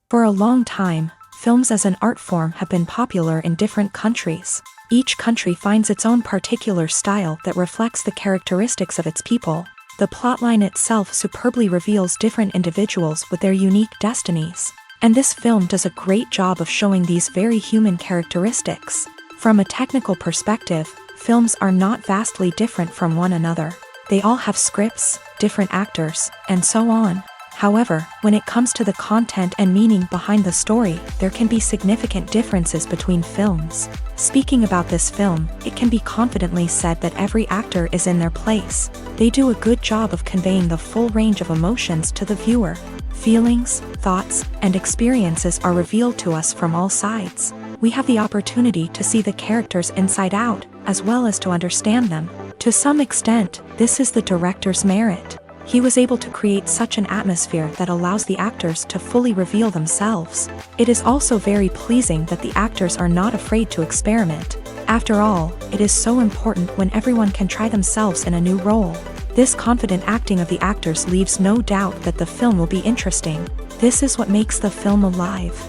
For a long time, films as an art form have been popular in different countries. Each country finds its own particular style that reflects the characteristics of its people. The plotline itself superbly reveals different individuals with their unique destinies. And this film does a great job of showing these very human characteristics. From a technical perspective, films are not vastly different from one another. They all have scripts, different actors, and so on. However, when it comes to the content and meaning behind the story, there can be significant differences between films. Speaking about this film, it can be confidently said that every actor is in their place. They do a good job of conveying the full range of emotions to the viewer. Feelings, thoughts, and experiences are revealed to us from all sides. We have the opportunity to see the characters inside out, as well as to understand them. To some extent, this is the director's merit. He was able to create such an atmosphere that allows the actors to fully reveal themselves. It is also very pleasing that the actors are not afraid to experiment. After all, it is so important when everyone can try themselves in a new role. This confident acting of the actors leaves no doubt that the film will be interesting. This is what makes the film alive.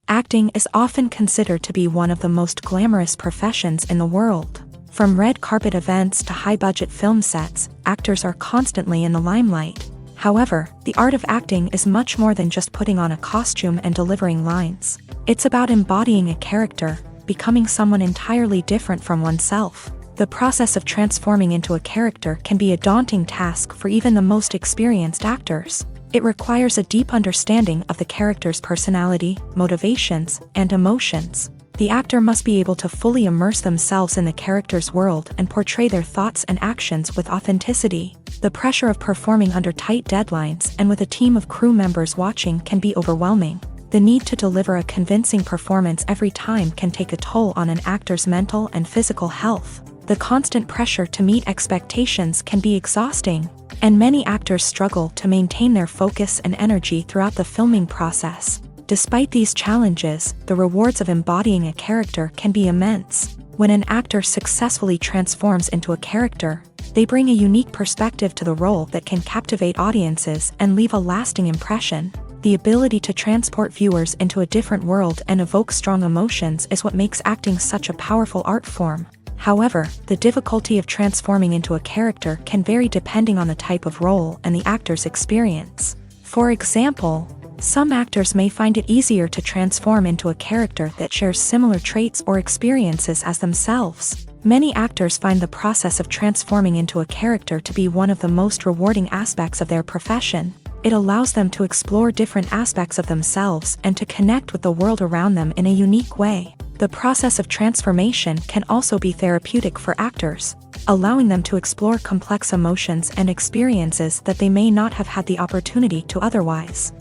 Acting is often considered to be one of the most glamorous professions in the world. From red carpet events to high-budget film sets, actors are constantly in the limelight. However, the art of acting is much more than just putting on a costume and delivering lines. It's about embodying a character, becoming someone entirely different from oneself. The process of transforming into a character can be a daunting task for even the most experienced actors. It requires a deep understanding of the character's personality, motivations, and emotions. The actor must be able to fully immerse themselves in the character's world and portray their thoughts and actions with authenticity. The pressure of performing under tight deadlines and with a team of crew members watching can be overwhelming. The need to deliver a convincing performance every time can take a toll on an actor's mental and physical health. The constant pressure to meet expectations can be exhausting, and many actors struggle to maintain their focus and energy throughout the filming process. Despite these challenges, the rewards of embodying a character can be immense. When an actor successfully transforms into a character, they bring a unique perspective to the role that can captivate audiences and leave a lasting impression. The ability to transport viewers into a different world and evoke strong emotions is what makes acting such a powerful art form. However, the difficulty of transforming into a character can vary depending on the type of role and the actor's experience. For example, some actors may find it easier to transform into a character that shares similar traits or experiences as themselves. Many actors find the process of transforming into a character to be one of the most rewarding aspects of their profession. It allows them to explore different aspects of themselves and to connect with the world around them in a unique way. The process of transformation can also be therapeutic for actors, allowing them to explore complex emotions and experiences that they may not have had the opportunity to otherwise.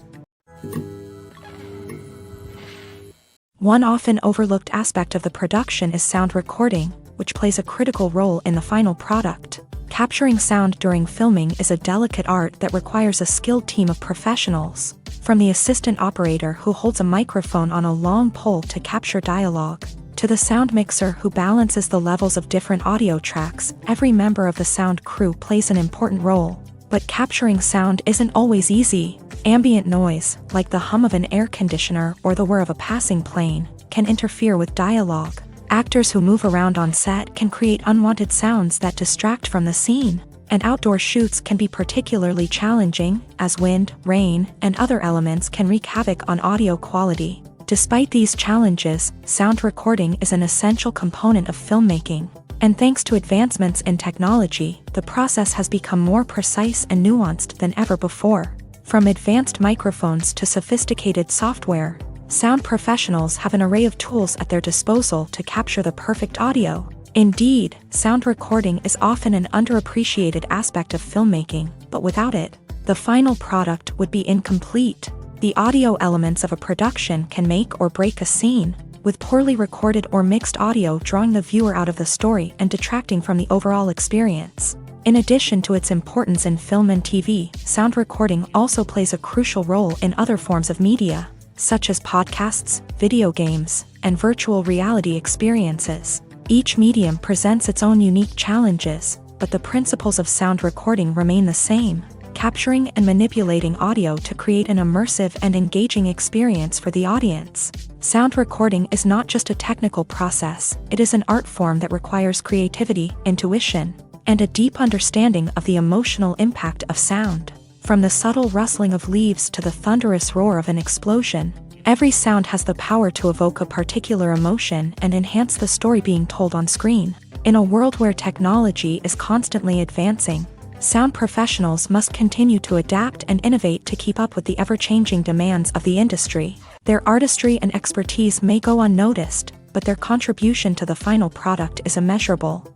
One often overlooked aspect of the production is sound recording, which plays a critical role in the final product. Capturing sound during filming is a delicate art that requires a skilled team of professionals. From the assistant operator who holds a microphone on a long pole to capture dialogue, to the sound mixer who balances the levels of different audio tracks, every member of the sound crew plays an important role. But capturing sound isn't always easy. Ambient noise, like the hum of an air conditioner or the whir of a passing plane, can interfere with dialogue. Actors who move around on set can create unwanted sounds that distract from the scene. And outdoor shoots can be particularly challenging, as wind, rain, and other elements can wreak havoc on audio quality. Despite these challenges, sound recording is an essential component of filmmaking. And thanks to advancements in technology, the process has become more precise and nuanced than ever before. From advanced microphones to sophisticated software, sound professionals have an array of tools at their disposal to capture the perfect audio. Indeed, sound recording is often an underappreciated aspect of filmmaking, but without it, the final product would be incomplete. The audio elements of a production can make or break a scene, with poorly recorded or mixed audio drawing the viewer out of the story and detracting from the overall experience. In addition to its importance in film and TV, sound recording also plays a crucial role in other forms of media, such as podcasts, video games, and virtual reality experiences. Each medium presents its own unique challenges, but the principles of sound recording remain the same, capturing and manipulating audio to create an immersive and engaging experience for the audience. Sound recording is not just a technical process, it is an art form that requires creativity, intuition, and a deep understanding of the emotional impact of sound. From the subtle rustling of leaves to the thunderous roar of an explosion, every sound has the power to evoke a particular emotion and enhance the story being told on screen. In a world where technology is constantly advancing, sound professionals must continue to adapt and innovate to keep up with the ever-changing demands of the industry. Their artistry and expertise may go unnoticed, but their contribution to the final product is immeasurable.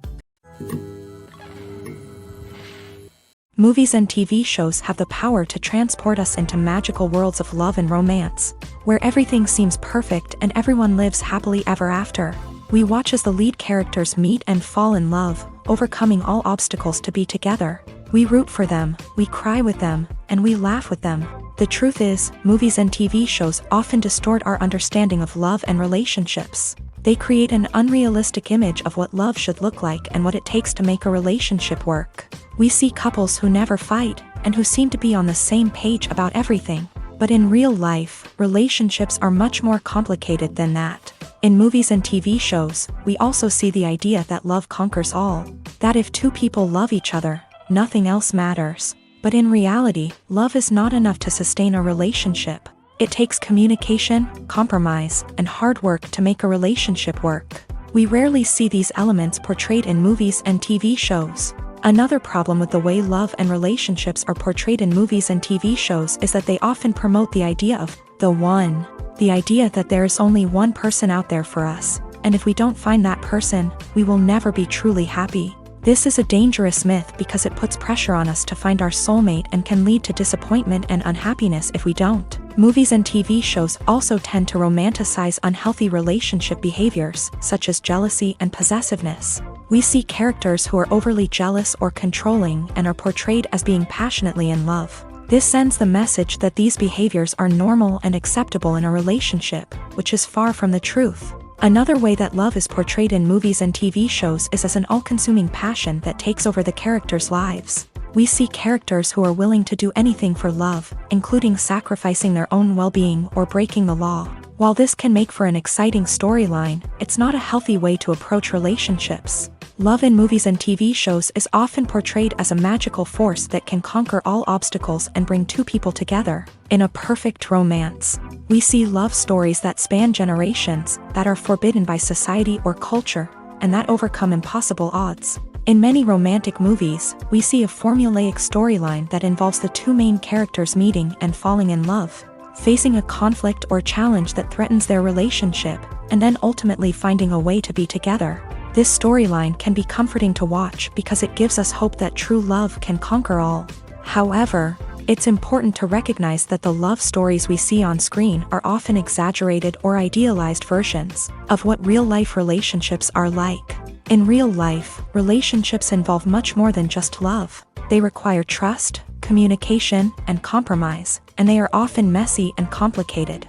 Movies and TV shows have the power to transport us into magical worlds of love and romance, where everything seems perfect and everyone lives happily ever after. We watch as the lead characters meet and fall in love, overcoming all obstacles to be together. We root for them, we cry with them, and we laugh with them. The truth is, movies and TV shows often distort our understanding of love and relationships. They create an unrealistic image of what love should look like and what it takes to make a relationship work. We see couples who never fight, and who seem to be on the same page about everything. But in real life, relationships are much more complicated than that. In movies and TV shows, we also see the idea that love conquers all. That if two people love each other, nothing else matters. But in reality, love is not enough to sustain a relationship. It takes communication, compromise, and hard work to make a relationship work. We rarely see these elements portrayed in movies and TV shows. Another problem with the way love and relationships are portrayed in movies and TV shows is that they often promote the idea of the one. The idea that there is only one person out there for us, and if we don't find that person, we will never be truly happy. This is a dangerous myth because it puts pressure on us to find our soulmate and can lead to disappointment and unhappiness if we don't. Movies and TV shows also tend to romanticize unhealthy relationship behaviors, such as jealousy and possessiveness. We see characters who are overly jealous or controlling and are portrayed as being passionately in love. This sends the message that these behaviors are normal and acceptable in a relationship, which is far from the truth. Another way that love is portrayed in movies and TV shows is as an all-consuming passion that takes over the characters' lives. We see characters who are willing to do anything for love, including sacrificing their own well-being or breaking the law. While this can make for an exciting storyline, it's not a healthy way to approach relationships. Love in movies and TV shows is often portrayed as a magical force that can conquer all obstacles and bring two people together. In a perfect romance, we see love stories that span generations, that are forbidden by society or culture, and that overcome impossible odds. In many romantic movies, we see a formulaic storyline that involves the two main characters meeting and falling in love, facing a conflict or challenge that threatens their relationship, and then ultimately finding a way to be together. This storyline can be comforting to watch because it gives us hope that true love can conquer all. However, it's important to recognize that the love stories we see on screen are often exaggerated or idealized versions of what real-life relationships are like. In real life, relationships involve much more than just love. They require trust, communication, and compromise, and they are often messy and complicated.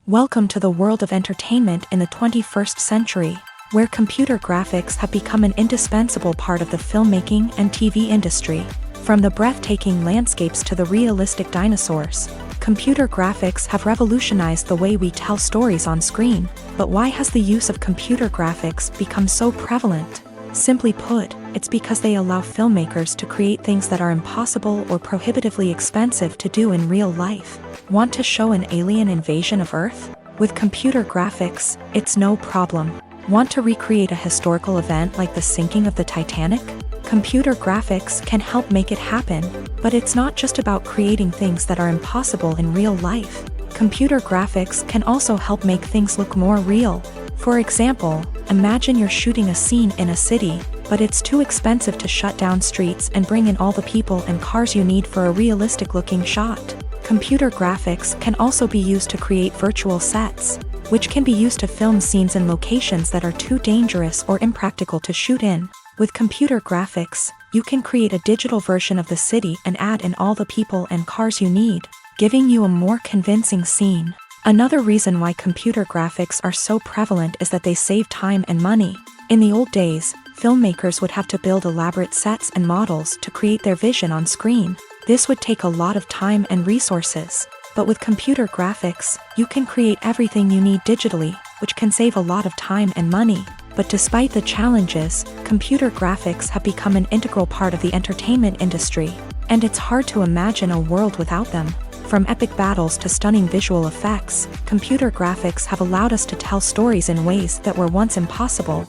Welcome to the world of entertainment in the 21st century, where computer graphics have become an indispensable part of the filmmaking and TV industry. From the breathtaking landscapes to the realistic dinosaurs, computer graphics have revolutionized the way we tell stories on screen. But why has the use of computer graphics become so prevalent? Simply put, it's because they allow filmmakers to create things that are impossible or prohibitively expensive to do in real life. Want to show an alien invasion of Earth? With computer graphics, it's no problem. Want to recreate a historical event like the sinking of the Titanic? Computer graphics can help make it happen, but it's not just about creating things that are impossible in real life. Computer graphics can also help make things look more real. For example, imagine you're shooting a scene in a city, but it's too expensive to shut down streets and bring in all the people and cars you need for a realistic-looking shot. Computer graphics can also be used to create virtual sets, which can be used to film scenes in locations that are too dangerous or impractical to shoot in. With computer graphics, you can create a digital version of the city and add in all the people and cars you need, giving you a more convincing scene. Another reason why computer graphics are so prevalent is that they save time and money. In the old days, filmmakers would have to build elaborate sets and models to create their vision on screen. This would take a lot of time and resources. But with computer graphics, you can create everything you need digitally, which can save a lot of time and money. But despite the challenges, computer graphics have become an integral part of the entertainment industry, and it's hard to imagine a world without them. From epic battles to stunning visual effects, computer graphics have allowed us to tell stories in ways that were once impossible.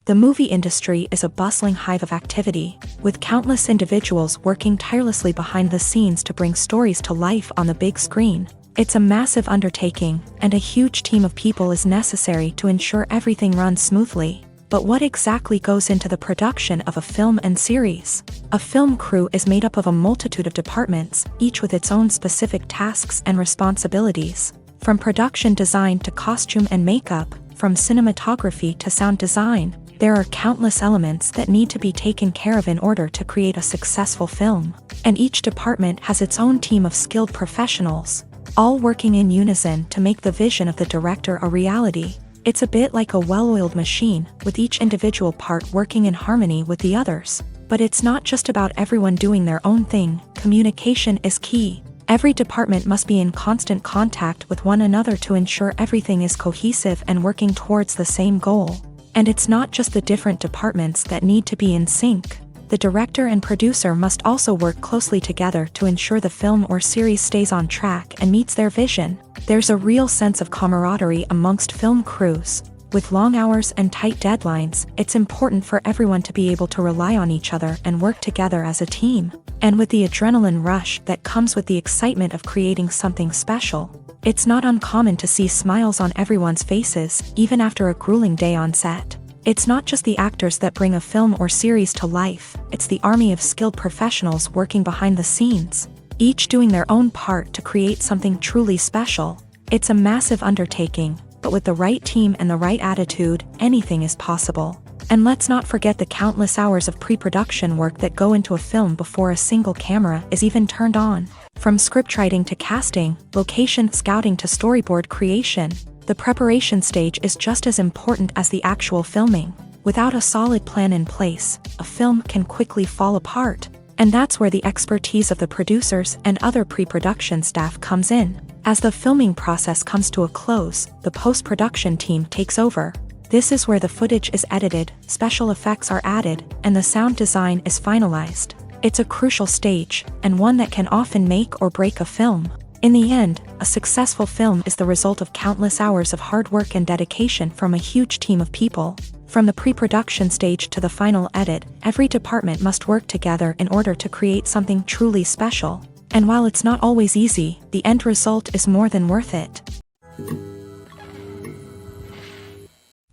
The movie industry is a bustling hive of activity, with countless individuals working tirelessly behind the scenes to bring stories to life on the big screen. It's a massive undertaking, and a huge team of people is necessary to ensure everything runs smoothly. But what exactly goes into the production of a film and series? A film crew is made up of a multitude of departments, each with its own specific tasks and responsibilities. From production design to costume and makeup, from cinematography to sound design, there are countless elements that need to be taken care of in order to create a successful film. And each department has its own team of skilled professionals, all working in unison to make the vision of the director a reality. It's a bit like a well-oiled machine, with each individual part working in harmony with the others. But it's not just about everyone doing their own thing. Communication is key. Every department must be in constant contact with one another to ensure everything is cohesive and working towards the same goal. And it's not just the different departments that need to be in sync. The director and producer must also work closely together to ensure the film or series stays on track and meets their vision. There's a real sense of camaraderie amongst film crews. With long hours and tight deadlines, it's important for everyone to be able to rely on each other and work together as a team. And with the adrenaline rush that comes with the excitement of creating something special, it's not uncommon to see smiles on everyone's faces, even after a grueling day on set. It's not just the actors that bring a film or series to life, it's the army of skilled professionals working behind the scenes, each doing their own part to create something truly special. It's a massive undertaking, but with the right team and the right attitude, anything is possible. And let's not forget the countless hours of pre-production work that go into a film before a single camera is even turned on. From scriptwriting to casting, location scouting to storyboard creation, the preparation stage is just as important as the actual filming. Without a solid plan in place, a film can quickly fall apart. And that's where the expertise of the producers and other pre-production staff comes in. As the filming process comes to a close, the post-production team takes over. This is where the footage is edited, special effects are added, and the sound design is finalized. It's a crucial stage, and one that can often make or break a film. In the end, a successful film is the result of countless hours of hard work and dedication from a huge team of people. From the pre-production stage to the final edit, every department must work together in order to create something truly special. And while it's not always easy, the end result is more than worth it.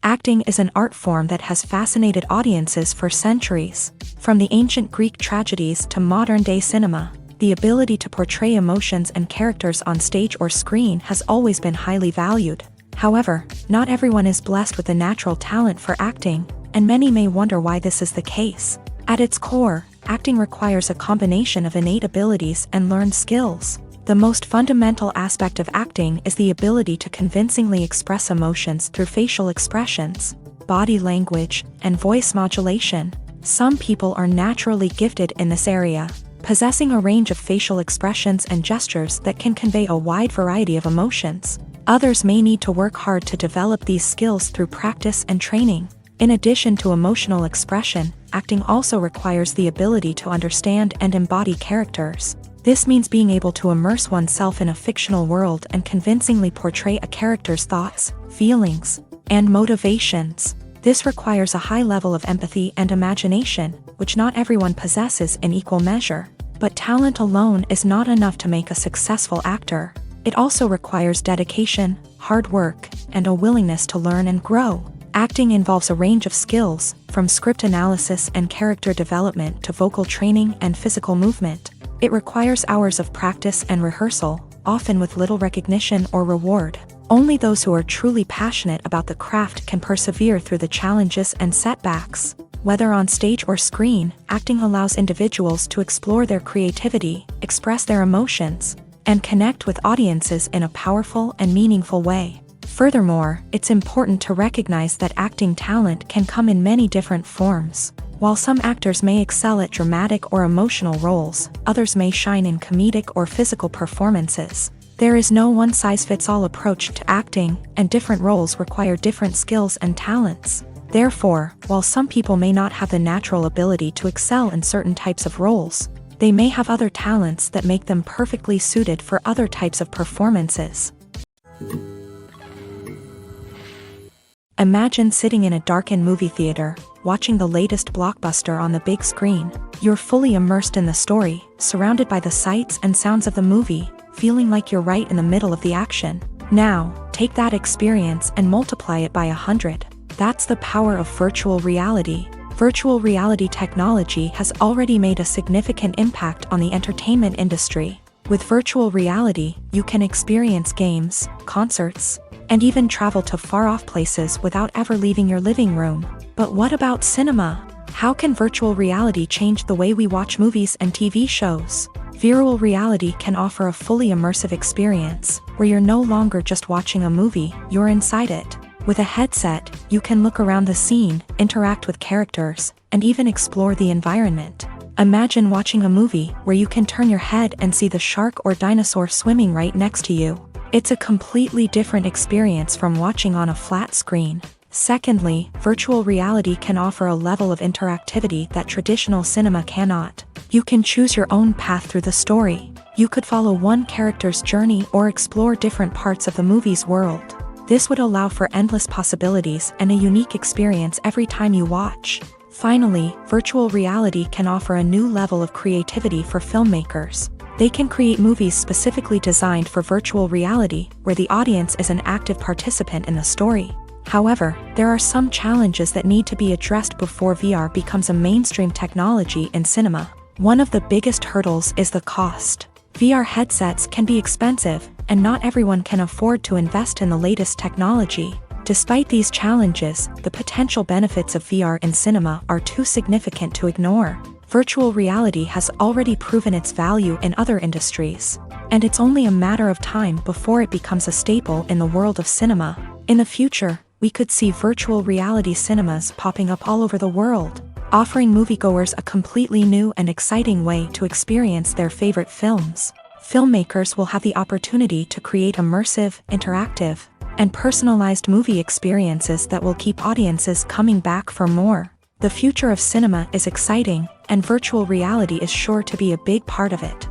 Acting is an art form that has fascinated audiences for centuries. From the ancient Greek tragedies to modern-day cinema, the ability to portray emotions and characters on stage or screen has always been highly valued. However, not everyone is blessed with a natural talent for acting, and many may wonder why this is the case. At its core, acting requires a combination of innate abilities and learned skills. The most fundamental aspect of acting is the ability to convincingly express emotions through facial expressions, body language, and voice modulation. Some people are naturally gifted in this area, possessing a range of facial expressions and gestures that can convey a wide variety of emotions. Others may need to work hard to develop these skills through practice and training. In addition to emotional expression, acting also requires the ability to understand and embody characters. This means being able to immerse oneself in a fictional world and convincingly portray a character's thoughts, feelings, and motivations. This requires a high level of empathy and imagination, which not everyone possesses in equal measure. But talent alone is not enough to make a successful actor. It also requires dedication, hard work, and a willingness to learn and grow. Acting involves a range of skills, from script analysis and character development to vocal training and physical movement. It requires hours of practice and rehearsal, often with little recognition or reward. Only those who are truly passionate about the craft can persevere through the challenges and setbacks. Whether on stage or screen, acting allows individuals to explore their creativity, express their emotions, and connect with audiences in a powerful and meaningful way. Furthermore, it's important to recognize that acting talent can come in many different forms. While some actors may excel at dramatic or emotional roles, others may shine in comedic or physical performances. There is no one-size-fits-all approach to acting, and different roles require different skills and talents. Therefore, while some people may not have the natural ability to excel in certain types of roles, they may have other talents that make them perfectly suited for other types of performances. Imagine sitting in a darkened movie theater, watching the latest blockbuster on the big screen. You're fully immersed in the story, surrounded by the sights and sounds of the movie, feeling like you're right in the middle of the action. Now, take that experience and multiply it by 100. That's the power of virtual reality. Virtual reality technology has already made a significant impact on the entertainment industry. With virtual reality, you can experience games, concerts, and even travel to far-off places without ever leaving your living room. But what about cinema? How can virtual reality change the way we watch movies and TV shows? Virtual reality can offer a fully immersive experience, where you're no longer just watching a movie, you're inside it. With a headset, you can look around the scene, interact with characters, and even explore the environment. Imagine watching a movie where you can turn your head and see the shark or dinosaur swimming right next to you. It's a completely different experience from watching on a flat screen. Secondly, virtual reality can offer a level of interactivity that traditional cinema cannot. You can choose your own path through the story. You could follow one character's journey or explore different parts of the movie's world. This would allow for endless possibilities and a unique experience every time you watch. Finally, virtual reality can offer a new level of creativity for filmmakers. They can create movies specifically designed for virtual reality, where the audience is an active participant in the story. However, there are some challenges that need to be addressed before VR becomes a mainstream technology in cinema. One of the biggest hurdles is the cost. VR headsets can be expensive, and not everyone can afford to invest in the latest technology. Despite these challenges, the potential benefits of VR in cinema are too significant to ignore. Virtual reality has already proven its value in other industries, and it's only a matter of time before it becomes a staple in the world of cinema. In the future, we could see virtual reality cinemas popping up all over the world, offering moviegoers a completely new and exciting way to experience their favorite films. Filmmakers will have the opportunity to create immersive, interactive, and personalized movie experiences that will keep audiences coming back for more. The future of cinema is exciting, and virtual reality is sure to be a big part of it.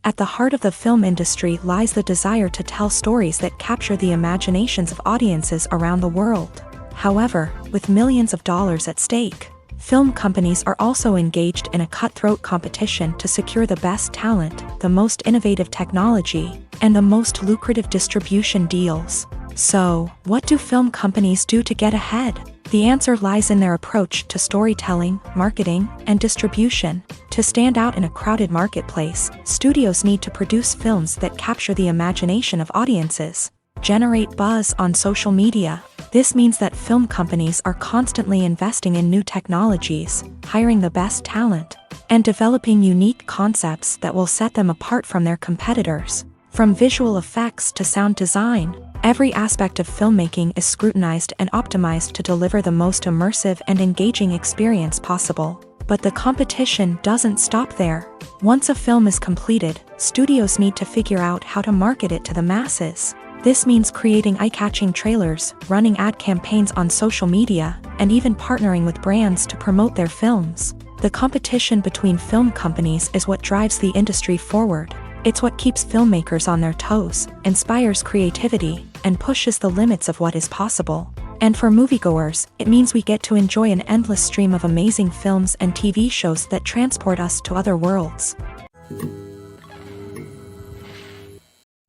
At the heart of the film industry lies the desire to tell stories that capture the imaginations of audiences around the world. However, with millions of dollars at stake, film companies are also engaged in a cutthroat competition to secure the best talent, the most innovative technology, and the most lucrative distribution deals. So, what do film companies do to get ahead? The answer lies in their approach to storytelling, marketing, and distribution. To stand out in a crowded marketplace, studios need to produce films that capture the imagination of audiences, generate buzz on social media. This means that film companies are constantly investing in new technologies, hiring the best talent, and developing unique concepts that will set them apart from their competitors. From visual effects to sound design, every aspect of filmmaking is scrutinized and optimized to deliver the most immersive and engaging experience possible. But the competition doesn't stop there. Once a film is completed, studios need to figure out how to market it to the masses. This means creating eye-catching trailers, running ad campaigns on social media, and even partnering with brands to promote their films. The competition between film companies is what drives the industry forward. It's what keeps filmmakers on their toes, inspires creativity, and pushes the limits of what is possible. And for moviegoers, it means we get to enjoy an endless stream of amazing films and TV shows that transport us to other worlds.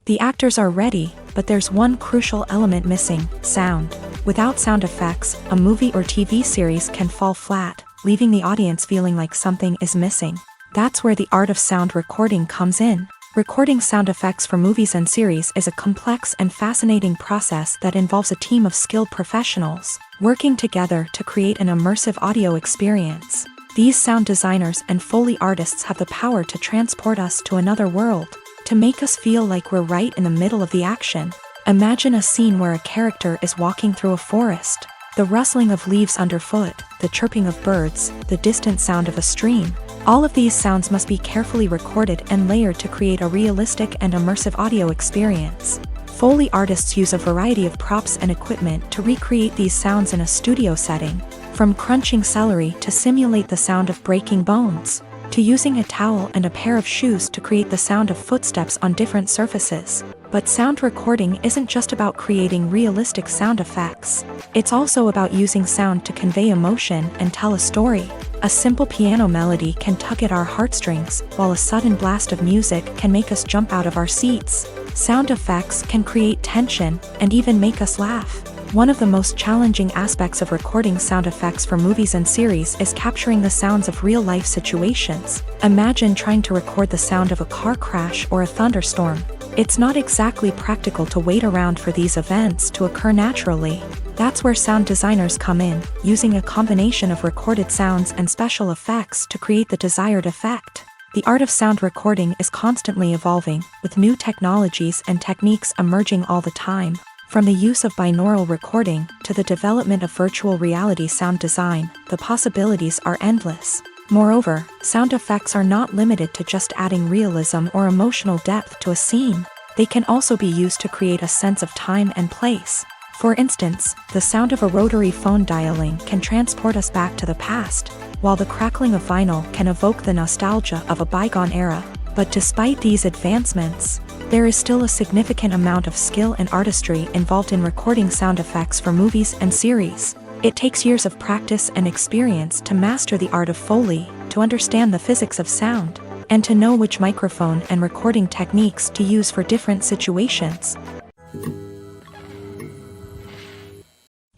The actors are ready, but there's one crucial element missing: sound. Without sound effects, a movie or TV series can fall flat, leaving the audience feeling like something is missing. That's where the art of sound recording comes in. Recording sound effects for movies and series is a complex and fascinating process that involves a team of skilled professionals working together to create an immersive audio experience. These sound designers and Foley artists have the power to transport us to another world, to make us feel like we're right in the middle of the action. Imagine a scene where a character is walking through a forest. The rustling of leaves underfoot, the chirping of birds, the distant sound of a stream. All of these sounds must be carefully recorded and layered to create a realistic and immersive audio experience. Foley artists use a variety of props and equipment to recreate these sounds in a studio setting, from crunching celery to simulate the sound of breaking bones, to using a towel and a pair of shoes to create the sound of footsteps on different surfaces. But sound recording isn't just about creating realistic sound effects. It's also about using sound to convey emotion and tell a story. A simple piano melody can tug at our heartstrings, while a sudden blast of music can make us jump out of our seats. Sound effects can create tension and even make us laugh. One of the most challenging aspects of recording sound effects for movies and series is capturing the sounds of real-life situations. Imagine trying to record the sound of a car crash or a thunderstorm. It's not exactly practical to wait around for these events to occur naturally. That's where sound designers come in, using a combination of recorded sounds and special effects to create the desired effect. The art of sound recording is constantly evolving, with new technologies and techniques emerging all the time. From the use of binaural recording to the development of virtual reality sound design, the possibilities are endless. Moreover, sound effects are not limited to just adding realism or emotional depth to a scene. They can also be used to create a sense of time and place. For instance, the sound of a rotary phone dialing can transport us back to the past, while the crackling of vinyl can evoke the nostalgia of a bygone era. But despite these advancements, there is still a significant amount of skill and artistry involved in recording sound effects for movies and series. It takes years of practice and experience to master the art of Foley, to understand the physics of sound, and to know which microphone and recording techniques to use for different situations.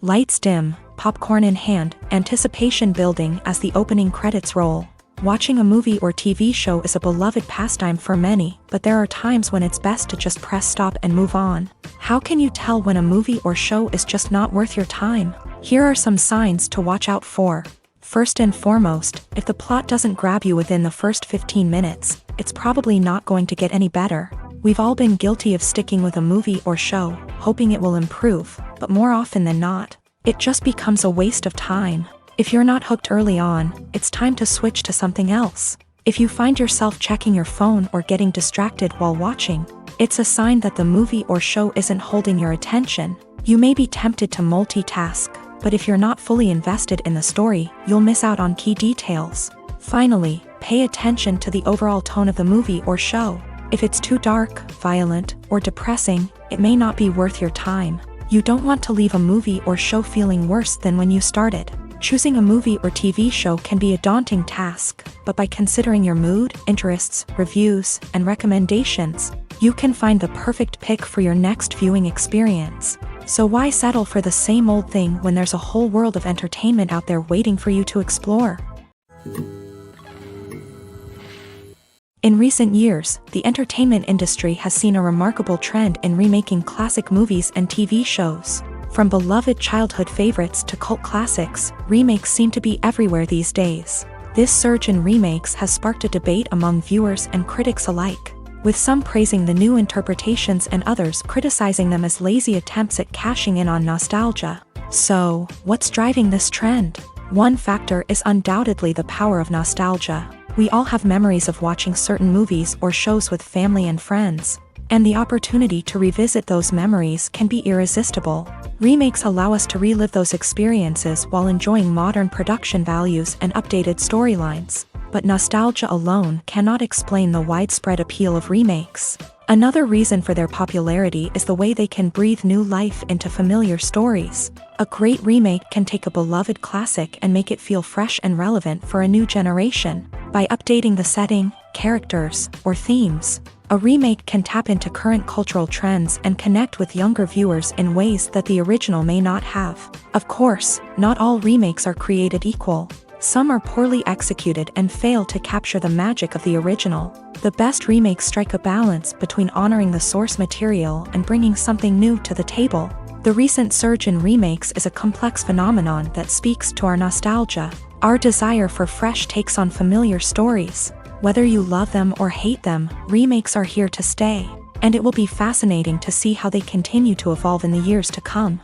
Lights dim, popcorn in hand, anticipation building as the opening credits roll. Watching a movie or TV show is a beloved pastime for many, but there are times when it's best to just press stop and move on. How can you tell when a movie or show is just not worth your time? Here are some signs to watch out for. First and foremost, if the plot doesn't grab you within the first 15 minutes, it's probably not going to get any better. We've all been guilty of sticking with a movie or show, hoping it will improve, but more often than not, it just becomes a waste of time. If you're not hooked early on, it's time to switch to something else. If you find yourself checking your phone or getting distracted while watching, it's a sign that the movie or show isn't holding your attention. You may be tempted to multitask, but if you're not fully invested in the story, you'll miss out on key details. Finally, pay attention to the overall tone of the movie or show. If it's too dark, violent, or depressing, it may not be worth your time. You don't want to leave a movie or show feeling worse than when you started. Choosing a movie or TV show can be a daunting task, but by considering your mood, interests, reviews, and recommendations, you can find the perfect pick for your next viewing experience. So why settle for the same old thing when there's a whole world of entertainment out there waiting for you to explore? In recent years, the entertainment industry has seen a remarkable trend in remaking classic movies and TV shows. From beloved childhood favorites to cult classics, remakes seem to be everywhere these days. This surge in remakes has sparked a debate among viewers and critics alike, with some praising the new interpretations and others criticizing them as lazy attempts at cashing in on nostalgia. So, what's driving this trend? One factor is undoubtedly the power of nostalgia. We all have memories of watching certain movies or shows with family and friends, and the opportunity to revisit those memories can be irresistible. Remakes allow us to relive those experiences while enjoying modern production values and updated storylines. But nostalgia alone cannot explain the widespread appeal of remakes. Another reason for their popularity is the way they can breathe new life into familiar stories. A great remake can take a beloved classic and make it feel fresh and relevant for a new generation. By updating the setting, characters, or themes, a remake can tap into current cultural trends and connect with younger viewers in ways that the original may not have. Of course, not all remakes are created equal. Some are poorly executed and fail to capture the magic of the original. The best remakes strike a balance between honoring the source material and bringing something new to the table. The recent surge in remakes is a complex phenomenon that speaks to our nostalgia, our desire for fresh takes on familiar stories. Whether you love them or hate them, remakes are here to stay, and it will be fascinating to see how they continue to evolve in the years to come.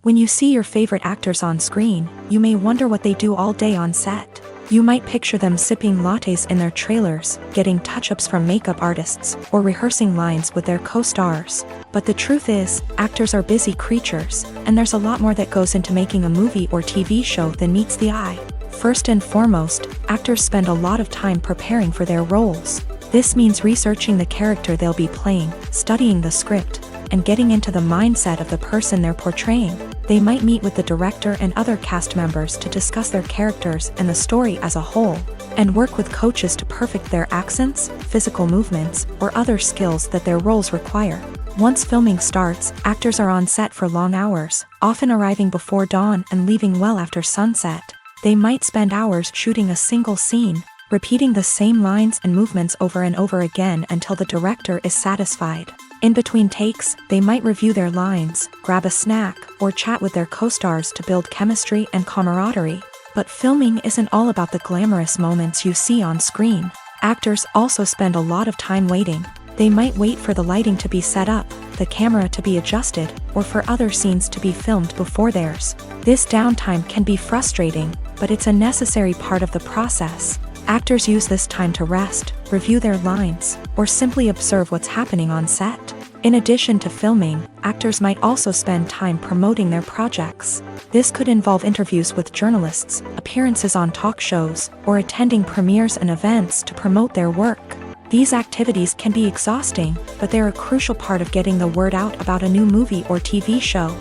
When you see your favorite actors on screen, you may wonder what they do all day on set. You might picture them sipping lattes in their trailers, getting touch-ups from makeup artists, or rehearsing lines with their co-stars. But the truth is, actors are busy creatures, and there's a lot more that goes into making a movie or TV show than meets the eye. First and foremost, actors spend a lot of time preparing for their roles. This means researching the character they'll be playing, studying the script, and getting into the mindset of the person they're portraying. They might meet with the director and other cast members to discuss their characters and the story as a whole, and work with coaches to perfect their accents, physical movements, or other skills that their roles require. Once filming starts, actors are on set for long hours, often arriving before dawn and leaving well after sunset. They might spend hours shooting a single scene, repeating the same lines and movements over and over again until the director is satisfied. In between takes, they might review their lines, grab a snack, or chat with their co-stars to build chemistry and camaraderie. But filming isn't all about the glamorous moments you see on screen. Actors also spend a lot of time waiting. They might wait for the lighting to be set up, the camera to be adjusted, or for other scenes to be filmed before theirs. This downtime can be frustrating, but it's a necessary part of the process. Actors use this time to rest, review their lines, or simply observe what's happening on set. In addition to filming, actors might also spend time promoting their projects. This could involve interviews with journalists, appearances on talk shows, or attending premieres and events to promote their work. These activities can be exhausting, but they're a crucial part of getting the word out about a new movie or TV show.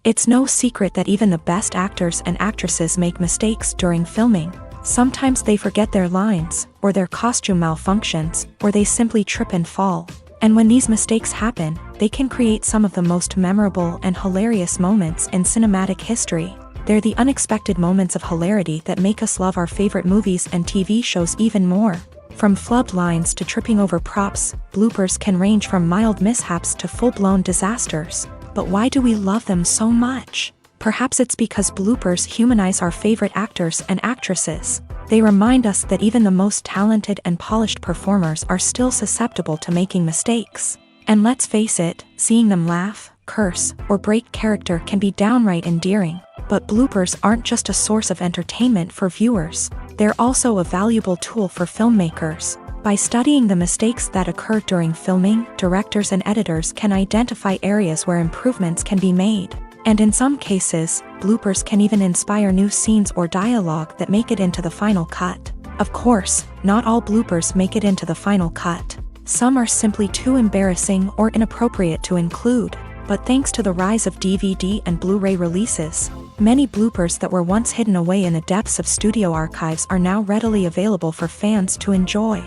It's no secret that even the best actors and actresses make mistakes during filming. Sometimes they forget their lines, or their costume malfunctions, or they simply trip and fall. And when these mistakes happen, they can create some of the most memorable and hilarious moments in cinematic history. They're the unexpected moments of hilarity that make us love our favorite movies and TV shows even more. From flubbed lines to tripping over props, bloopers can range from mild mishaps to full-blown disasters. But why do we love them so much? Perhaps it's because bloopers humanize our favorite actors and actresses. They remind us that even the most talented and polished performers are still susceptible to making mistakes. And let's face it, seeing them laugh, curse, or break character can be downright endearing. But bloopers aren't just a source of entertainment for viewers. They're also a valuable tool for filmmakers. By studying the mistakes that occur during filming, directors and editors can identify areas where improvements can be made. And in some cases, bloopers can even inspire new scenes or dialogue that make it into the final cut. Of course, not all bloopers make it into the final cut. Some are simply too embarrassing or inappropriate to include. But thanks to the rise of DVD and Blu-ray releases, many bloopers that were once hidden away in the depths of studio archives are now readily available for fans to enjoy.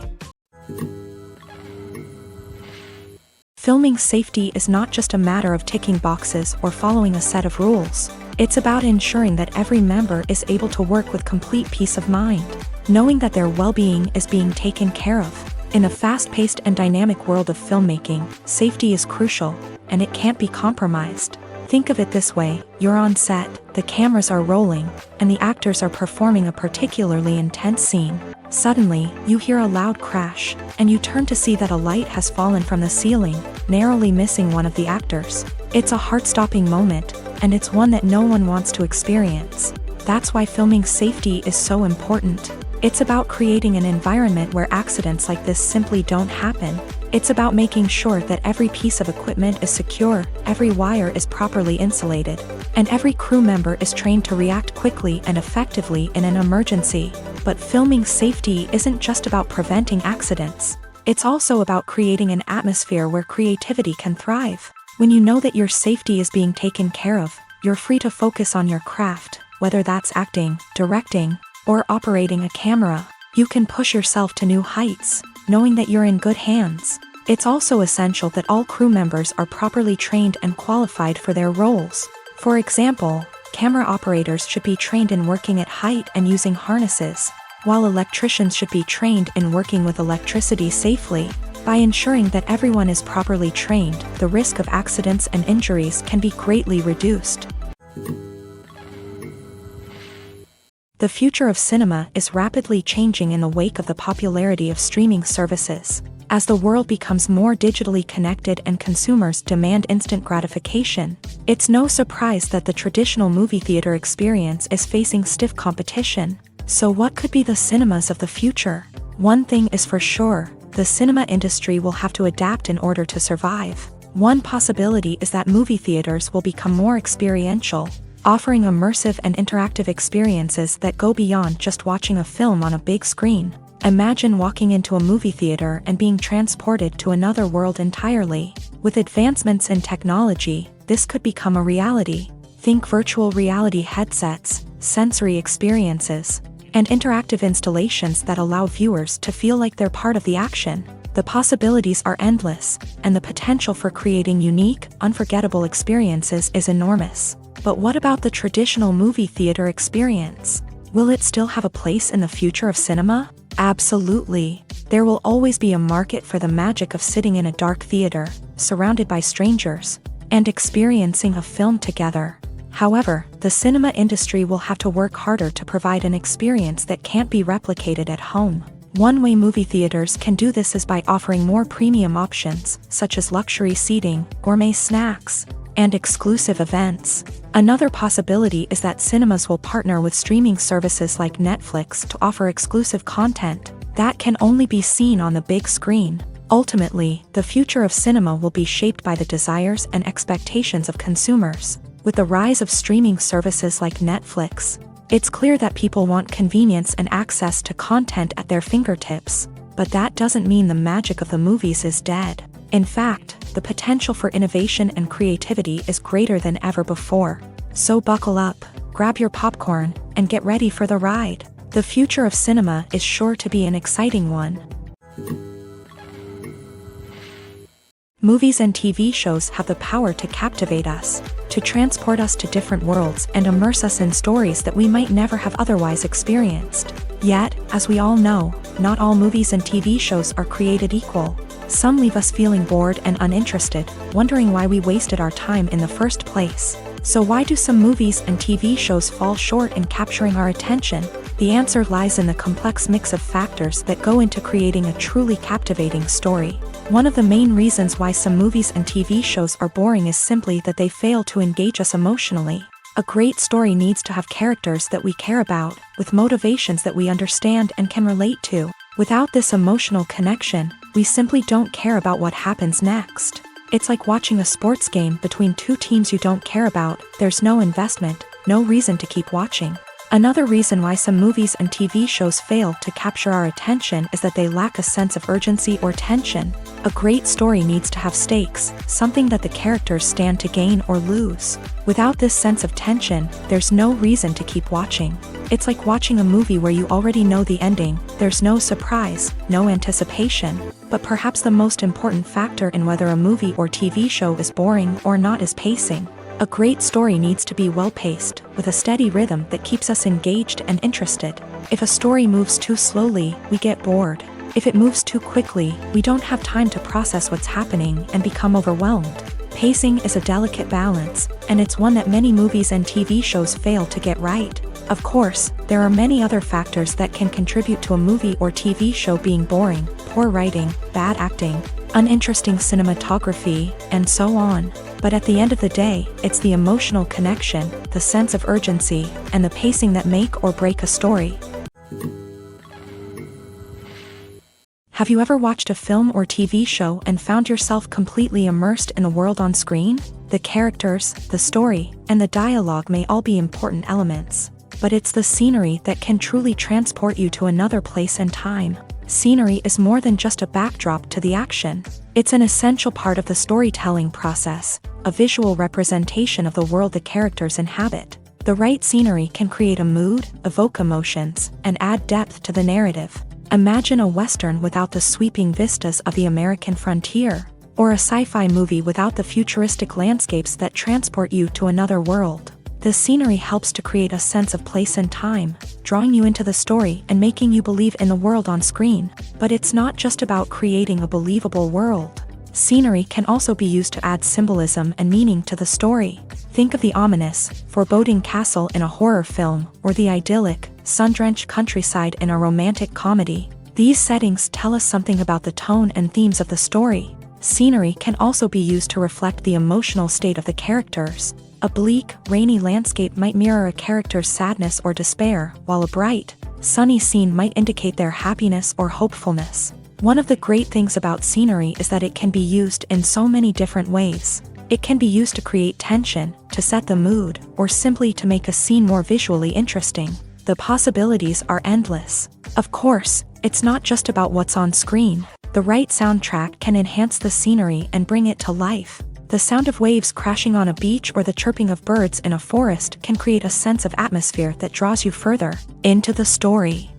Filming safety is not just a matter of ticking boxes or following a set of rules. It's about ensuring that every member is able to work with complete peace of mind, knowing that their well-being is being taken care of. In a fast-paced and dynamic world of filmmaking, safety is crucial, and it can't be compromised. Think of it this way: you're on set, the cameras are rolling, and the actors are performing a particularly intense scene. Suddenly, you hear a loud crash, and you turn to see that a light has fallen from the ceiling. narrowly missing one of the actors. It's a heart-stopping moment, and it's one that no one wants to experience. That's why filming safety is so important. It's about creating an environment where accidents like this simply don't happen. It's about making sure that every piece of equipment is secure, every wire is properly insulated, and every crew member is trained to react quickly and effectively in an emergency. But filming safety isn't just about preventing accidents. It's also about creating an atmosphere where creativity can thrive. When you know that your safety is being taken care of, you're free to focus on your craft, whether that's acting, directing, or operating a camera. You can push yourself to new heights, knowing that you're in good hands. It's also essential that all crew members are properly trained and qualified for their roles. For example, camera operators should be trained in working at height and using harnesses, while electricians should be trained in working with electricity safely. By ensuring that everyone is properly trained, the risk of accidents and injuries can be greatly reduced. The future of cinema is rapidly changing in the wake of the popularity of streaming services. As the world becomes more digitally connected and consumers demand instant gratification, it's no surprise that the traditional movie theater experience is facing stiff competition. So what could be the cinemas of the future? One thing is for sure, the cinema industry will have to adapt in order to survive. One possibility is that movie theaters will become more experiential, offering immersive and interactive experiences that go beyond just watching a film on a big screen. Imagine walking into a movie theater and being transported to another world entirely. With advancements in technology, this could become a reality. Think virtual reality headsets, sensory experiences, and interactive installations that allow viewers to feel like they're part of the action. The possibilities are endless, and the potential for creating unique, unforgettable experiences is enormous. But what about the traditional movie theater experience? Will it still have a place in the future of cinema? Absolutely. There will always be a market for the magic of sitting in a dark theater, surrounded by strangers, and experiencing a film together. However, the cinema industry will have to work harder to provide an experience that can't be replicated at home. One way movie theaters can do this is by offering more premium options, such as luxury seating, gourmet snacks, and exclusive events. Another possibility is that cinemas will partner with streaming services like Netflix to offer exclusive content that can only be seen on the big screen. Ultimately, the future of cinema will be shaped by the desires and expectations of consumers. With the rise of streaming services like Netflix, it's clear that people want convenience and access to content at their fingertips. But that doesn't mean the magic of the movies is dead. In fact, the potential for innovation and creativity is greater than ever before. So buckle up, grab your popcorn, and get ready for the ride. The future of cinema is sure to be an exciting one. Movies and TV shows have the power to captivate us, to transport us to different worlds and immerse us in stories that we might never have otherwise experienced. Yet, as we all know, not all movies and TV shows are created equal. Some leave us feeling bored and uninterested, wondering why we wasted our time in the first place. So why do some movies and TV shows fall short in capturing our attention? The answer lies in the complex mix of factors that go into creating a truly captivating story. One of the main reasons why some movies and TV shows are boring is simply that they fail to engage us emotionally. A great story needs to have characters that we care about, with motivations that we understand and can relate to. Without this emotional connection, we simply don't care about what happens next. It's like watching a sports game between two teams you don't care about. There's no investment, no reason to keep watching. Another reason why some movies and TV shows fail to capture our attention is that they lack a sense of urgency or tension. A great story needs to have stakes, something that the characters stand to gain or lose. Without this sense of tension, there's no reason to keep watching. It's like watching a movie where you already know the ending. There's no surprise, no anticipation. But perhaps the most important factor in whether a movie or TV show is boring or not is pacing. A great story needs to be well-paced, with a steady rhythm that keeps us engaged and interested. If a story moves too slowly, we get bored. If it moves too quickly, we don't have time to process what's happening and become overwhelmed. Pacing is a delicate balance, and it's one that many movies and TV shows fail to get right. Of course, there are many other factors that can contribute to a movie or TV show being boring: poor writing, bad acting, uninteresting cinematography, and so on. But at the end of the day, it's the emotional connection, the sense of urgency, and the pacing that make or break a story. Have you ever watched a film or TV show and found yourself completely immersed in the world on screen? The characters, the story, and the dialogue may all be important elements, but it's the scenery that can truly transport you to another place and time. Scenery is more than just a backdrop to the action. It's an essential part of the storytelling process, a visual representation of the world the characters inhabit. The right scenery can create a mood, evoke emotions, and add depth to the narrative. Imagine a Western without the sweeping vistas of the American frontier, or a sci-fi movie without the futuristic landscapes that transport you to another world. The scenery helps to create a sense of place and time, drawing you into the story and making you believe in the world on screen. But it's not just about creating a believable world. Scenery can also be used to add symbolism and meaning to the story. Think of the ominous, foreboding castle in a horror film, or the idyllic, sun-drenched countryside in a romantic comedy. These settings tell us something about the tone and themes of the story. Scenery can also be used to reflect the emotional state of the characters. A bleak, rainy landscape might mirror a character's sadness or despair, while a bright, sunny scene might indicate their happiness or hopefulness. One of the great things about scenery is that it can be used in so many different ways. It can be used to create tension, to set the mood, or simply to make a scene more visually interesting. The possibilities are endless. Of course, it's not just about what's on screen. The right soundtrack can enhance the scenery and bring it to life. The sound of waves crashing on a beach or the chirping of birds in a forest can create a sense of atmosphere that draws you further into the story.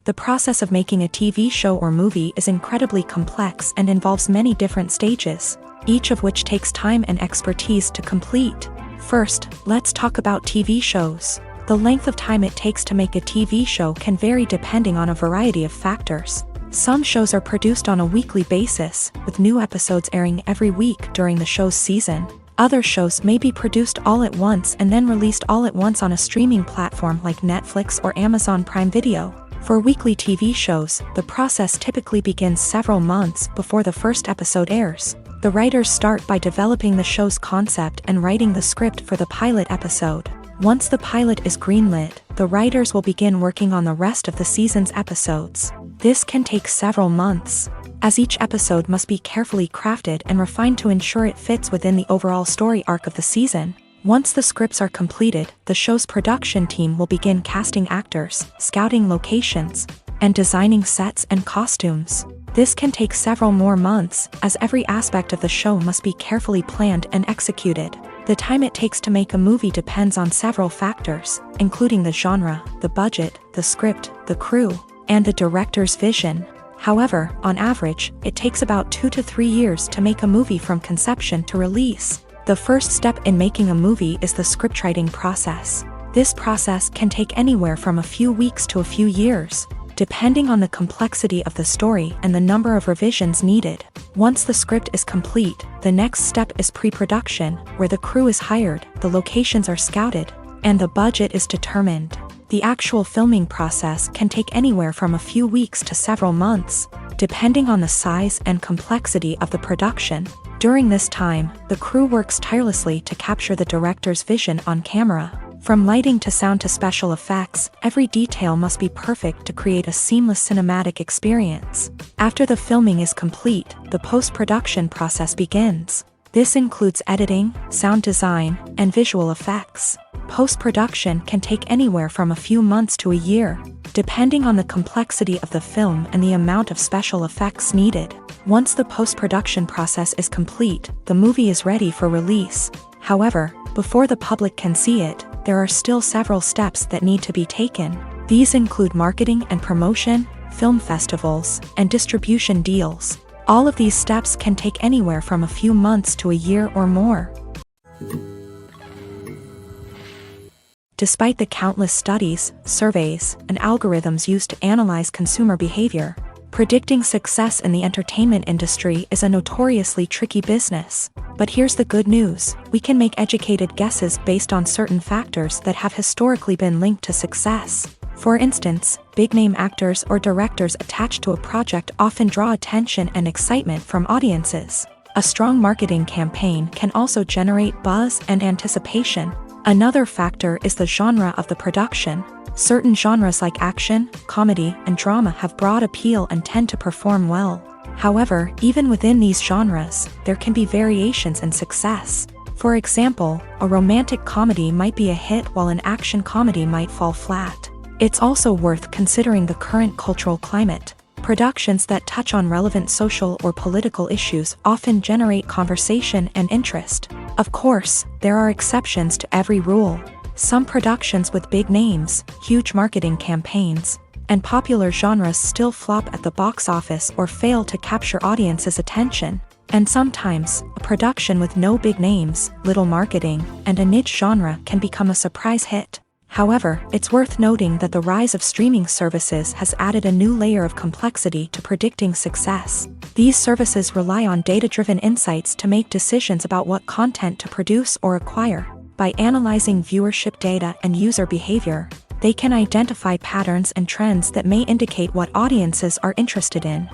The process of making a TV show or movie is incredibly complex and involves many different stages, each of which takes time and expertise to complete. First, let's talk about TV shows. The length of time it takes to make a TV show can vary depending on a variety of factors. Some shows are produced on a weekly basis, with new episodes airing every week during the show's season. Other shows may be produced all at once and then released all at once on a streaming platform like Netflix or Amazon Prime Video. For weekly TV shows, the process typically begins several months before the first episode airs. The writers start by developing the show's concept and writing the script for the pilot episode. Once the pilot is greenlit, the writers will begin working on the rest of the season's episodes. This can take several months, as each episode must be carefully crafted and refined to ensure it fits within the overall story arc of the season. Once the scripts are completed, the show's production team will begin casting actors, scouting locations, and designing sets and costumes. This can take several more months, as every aspect of the show must be carefully planned and executed. The time it takes to make a movie depends on several factors, including the genre, the budget, the script, the crew, and the director's vision. However, on average, it takes about 2 to 3 years to make a movie from conception to release. The first step in making a movie is the scriptwriting process. This process can take anywhere from a few weeks to a few years, depending on the complexity of the story and the number of revisions needed. Once the script is complete, the next step is pre-production, where the crew is hired, the locations are scouted, and the budget is determined. The actual filming process can take anywhere from a few weeks to several months, depending on the size and complexity of the production. During this time, the crew works tirelessly to capture the director's vision on camera. From lighting to sound to special effects, every detail must be perfect to create a seamless cinematic experience. After the filming is complete, the post-production process begins. This includes editing, sound design, and visual effects. Post-production can take anywhere from a few months to a year, depending on the complexity of the film and the amount of special effects needed. Once the post-production process is complete, the movie is ready for release. However, before the public can see it, there are still several steps that need to be taken. These include marketing and promotion, film festivals, and distribution deals. All of these steps can take anywhere from a few months to a year or more. Despite the countless studies, surveys, and algorithms used to analyze consumer behavior, predicting success in the entertainment industry is a notoriously tricky business. But here's the good news: we can make educated guesses based on certain factors that have historically been linked to success. For instance, big-name actors or directors attached to a project often draw attention and excitement from audiences. A strong marketing campaign can also generate buzz and anticipation. Another factor is the genre of the production. Certain genres like action, comedy, and drama have broad appeal and tend to perform well. However, even within these genres, there can be variations in success. For example, a romantic comedy might be a hit while an action comedy might fall flat. It's also worth considering the current cultural climate. Productions that touch on relevant social or political issues often generate conversation and interest. Of course, there are exceptions to every rule. Some productions with big names, huge marketing campaigns, and popular genres still flop at the box office or fail to capture audiences' attention. And sometimes, a production with no big names, little marketing, and a niche genre can become a surprise hit. However, it's worth noting that the rise of streaming services has added a new layer of complexity to predicting success. These services rely on data-driven insights to make decisions about what content to produce or acquire. By analyzing viewership data and user behavior, they can identify patterns and trends that may indicate what audiences are interested in.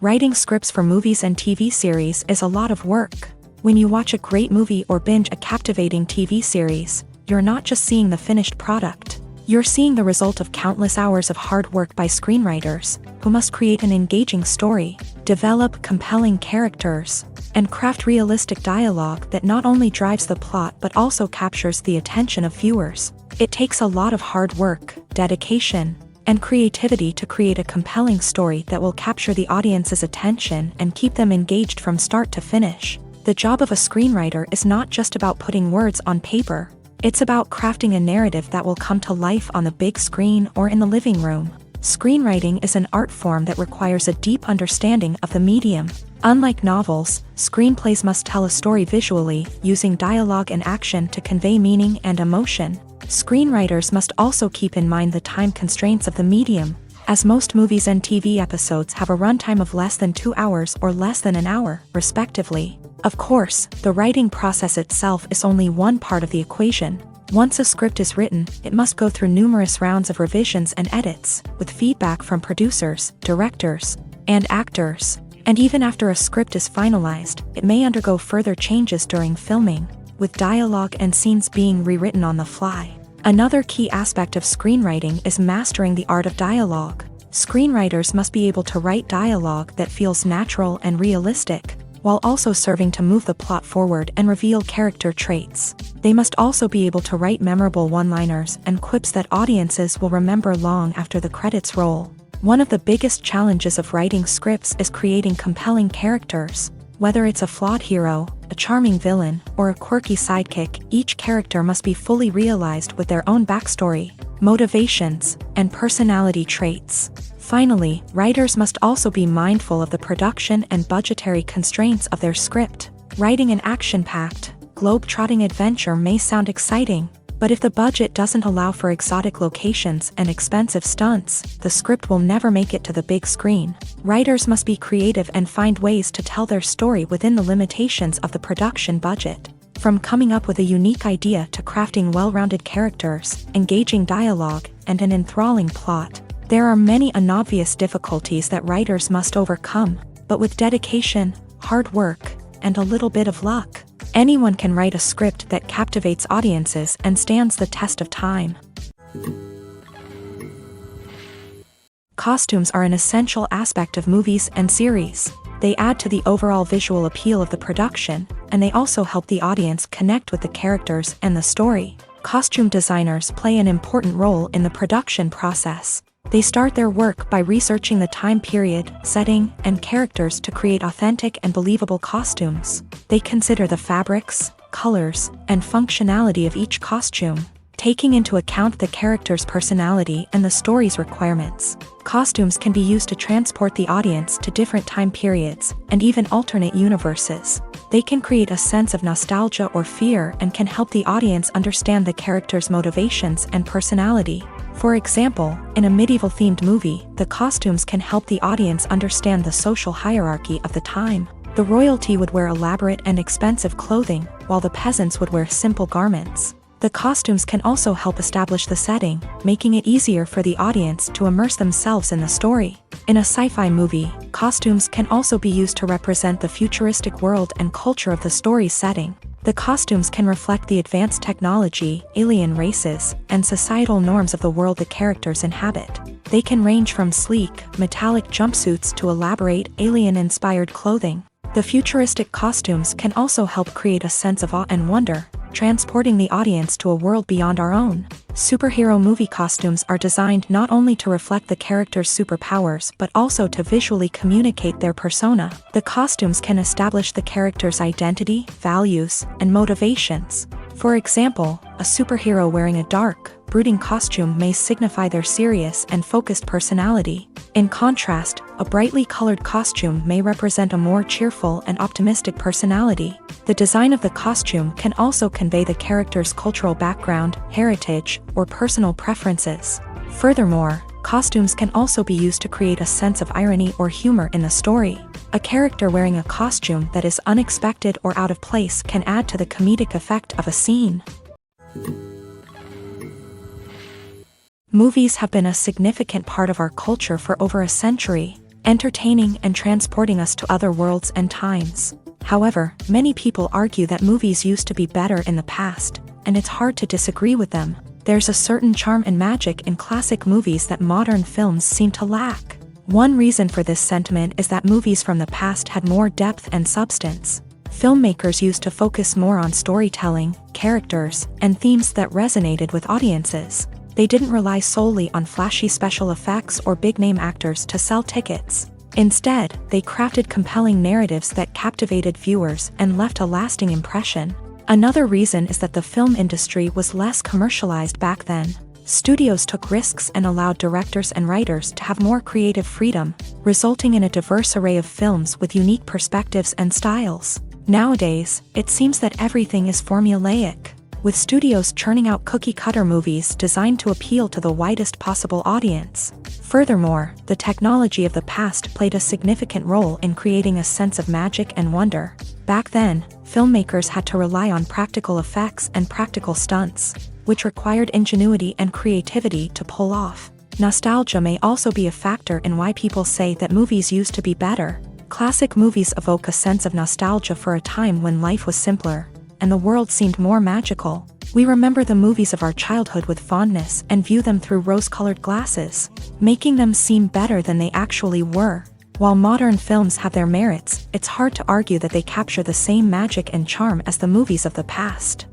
Writing scripts for movies and TV series is a lot of work. When you watch a great movie or binge a captivating TV series, you're not just seeing the finished product. You're seeing the result of countless hours of hard work by screenwriters, who must create an engaging story, develop compelling characters, and craft realistic dialogue that not only drives the plot but also captures the attention of viewers. It takes a lot of hard work, dedication, and creativity to create a compelling story that will capture the audience's attention and keep them engaged from start to finish. The job of a screenwriter is not just about putting words on paper. It's about crafting a narrative that will come to life on the big screen or in the living room. Screenwriting is an art form that requires a deep understanding of the medium. Unlike novels, screenplays must tell a story visually, using dialogue and action to convey meaning and emotion. Screenwriters must also keep in mind the time constraints of the medium, as most movies and TV episodes have a runtime of less than 2 hours or less than an hour, respectively. Of course, the writing process itself is only one part of the equation. Once a script is written, it must go through numerous rounds of revisions and edits, with feedback from producers, directors, and actors. And even after a script is finalized, it may undergo further changes during filming, with dialogue and scenes being rewritten on the fly. Another key aspect of screenwriting is mastering the art of dialogue. Screenwriters must be able to write dialogue that feels natural and realistic, while also serving to move the plot forward and reveal character traits. They must also be able to write memorable one-liners and quips that audiences will remember long after the credits roll. One of the biggest challenges of writing scripts is creating compelling characters. Whether it's a flawed hero, a charming villain, or a quirky sidekick, each character must be fully realized with their own backstory, motivations, and personality traits. Finally, writers must also be mindful of the production and budgetary constraints of their script. Writing an action-packed, globe-trotting adventure may sound exciting, but if the budget doesn't allow for exotic locations and expensive stunts, the script will never make it to the big screen. Writers must be creative and find ways to tell their story within the limitations of the production budget. From coming up with a unique idea to crafting well-rounded characters, engaging dialogue, and an enthralling plot, there are many unobvious difficulties that writers must overcome, but with dedication, hard work, and a little bit of luck, anyone can write a script that captivates audiences and stands the test of time. Costumes are an essential aspect of movies and series. They add to the overall visual appeal of the production, and they also help the audience connect with the characters and the story. Costume designers play an important role in the production process. They start their work by researching the time period, setting, and characters to create authentic and believable costumes. They consider the fabrics, colors, and functionality of each costume, taking into account the character's personality and the story's requirements. Costumes can be used to transport the audience to different time periods, and even alternate universes. They can create a sense of nostalgia or fear and can help the audience understand the character's motivations and personality. For example, in a medieval-themed movie, the costumes can help the audience understand the social hierarchy of the time. The royalty would wear elaborate and expensive clothing, while the peasants would wear simple garments. The costumes can also help establish the setting, making it easier for the audience to immerse themselves in the story. In a sci-fi movie, costumes can also be used to represent the futuristic world and culture of the story's setting. The costumes can reflect the advanced technology, alien races, and societal norms of the world the characters inhabit. They can range from sleek, metallic jumpsuits to elaborate, alien-inspired clothing. The futuristic costumes can also help create a sense of awe and wonder, transporting the audience to a world beyond our own. Superhero movie costumes are designed not only to reflect the character's superpowers but also to visually communicate their persona. The costumes can establish the character's identity, values, and motivations. For example, a superhero wearing a dark, brooding costume may signify their serious and focused personality. In contrast, a brightly colored costume may represent a more cheerful and optimistic personality. The design of the costume can also convey the character's cultural background, heritage, or personal preferences. Furthermore, costumes can also be used to create a sense of irony or humor in the story. A character wearing a costume that is unexpected or out of place can add to the comedic effect of a scene. Movies have been a significant part of our culture for over a century, entertaining and transporting us to other worlds and times. However, many people argue that movies used to be better in the past, and it's hard to disagree with them. There's a certain charm and magic in classic movies that modern films seem to lack. One reason for this sentiment is that movies from the past had more depth and substance. Filmmakers used to focus more on storytelling, characters, and themes that resonated with audiences. They didn't rely solely on flashy special effects or big-name actors to sell tickets. Instead, they crafted compelling narratives that captivated viewers and left a lasting impression. Another reason is that the film industry was less commercialized back then. Studios took risks and allowed directors and writers to have more creative freedom, resulting in a diverse array of films with unique perspectives and styles. Nowadays, it seems that everything is formulaic, with studios churning out cookie-cutter movies designed to appeal to the widest possible audience. Furthermore, the technology of the past played a significant role in creating a sense of magic and wonder. Back then, filmmakers had to rely on practical effects and practical stunts, which required ingenuity and creativity to pull off. Nostalgia may also be a factor in why people say that movies used to be better. Classic movies evoke a sense of nostalgia for a time when life was simpler, and the world seemed more magical. We remember the movies of our childhood with fondness and view them through rose-colored glasses, making them seem better than they actually were. While modern films have their merits, it's hard to argue that they capture the same magic and charm as the movies of the past.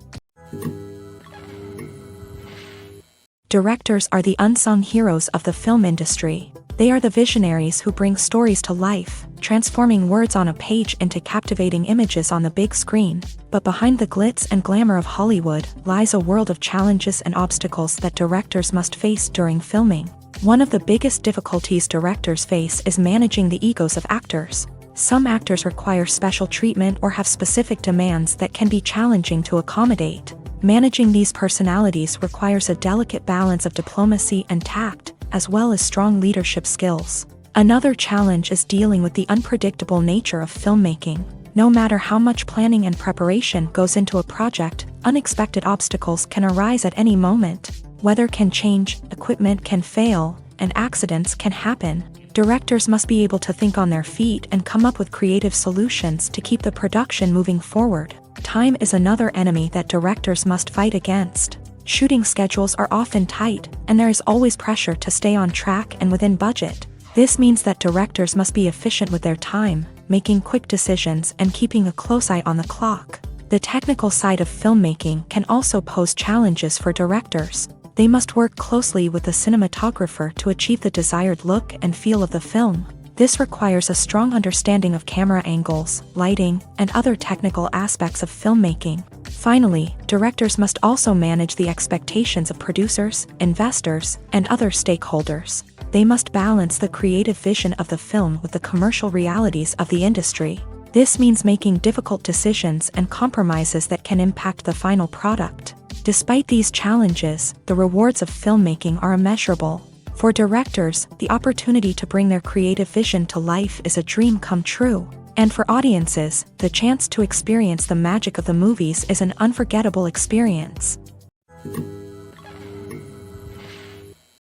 Directors are the unsung heroes of the film industry. They are the visionaries who bring stories to life, transforming words on a page into captivating images on the big screen. But behind the glitz and glamour of Hollywood lies a world of challenges and obstacles that directors must face during filming. One of the biggest difficulties directors face is managing the egos of actors. Some actors require special treatment or have specific demands that can be challenging to accommodate. Managing these personalities requires a delicate balance of diplomacy and tact, as well as strong leadership skills. Another challenge is dealing with the unpredictable nature of filmmaking. No matter how much planning and preparation goes into a project, unexpected obstacles can arise at any moment. Weather can change, equipment can fail, and accidents can happen. Directors must be able to think on their feet and come up with creative solutions to keep the production moving forward. Time is another enemy that directors must fight against. Shooting schedules are often tight, and there is always pressure to stay on track and within budget. This means that directors must be efficient with their time, making quick decisions and keeping a close eye on the clock. The technical side of filmmaking can also pose challenges for directors. They must work closely with the cinematographer to achieve the desired look and feel of the film. This requires a strong understanding of camera angles, lighting, and other technical aspects of filmmaking. Finally, directors must also manage the expectations of producers, investors, and other stakeholders. They must balance the creative vision of the film with the commercial realities of the industry. This means making difficult decisions and compromises that can impact the final product. Despite these challenges, the rewards of filmmaking are immeasurable. For directors, the opportunity to bring their creative vision to life is a dream come true. And for audiences, the chance to experience the magic of the movies is an unforgettable experience.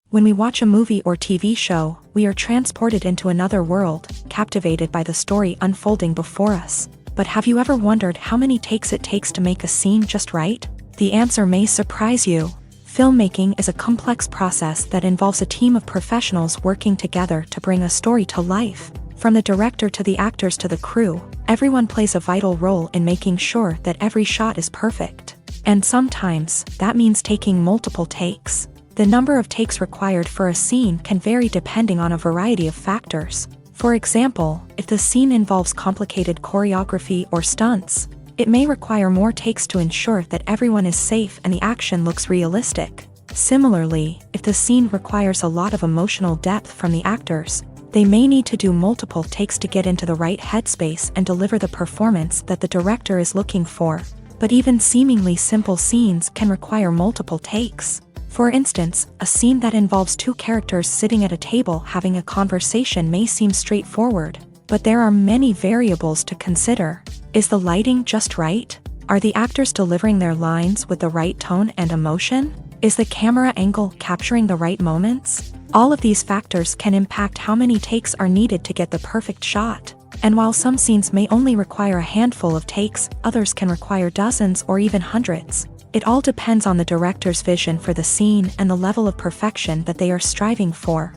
When we watch a movie or TV show, we are transported into another world, captivated by the story unfolding before us. But have you ever wondered how many takes it takes to make a scene just right? The answer may surprise you. Filmmaking is a complex process that involves a team of professionals working together to bring a story to life. From the director to the actors to the crew, everyone plays a vital role in making sure that every shot is perfect. And sometimes, that means taking multiple takes. The number of takes required for a scene can vary depending on a variety of factors. For example, if the scene involves complicated choreography or stunts, it may require more takes to ensure that everyone is safe and the action looks realistic. Similarly, if the scene requires a lot of emotional depth from the actors, they may need to do multiple takes to get into the right headspace and deliver the performance that the director is looking for. But even seemingly simple scenes can require multiple takes. For instance, a scene that involves two characters sitting at a table having a conversation may seem straightforward, but there are many variables to consider. Is the lighting just right? Are the actors delivering their lines with the right tone and emotion? Is the camera angle capturing the right moments? All of these factors can impact how many takes are needed to get the perfect shot. And while some scenes may only require a handful of takes, others can require dozens or even hundreds. It all depends on the director's vision for the scene and the level of perfection that they are striving for.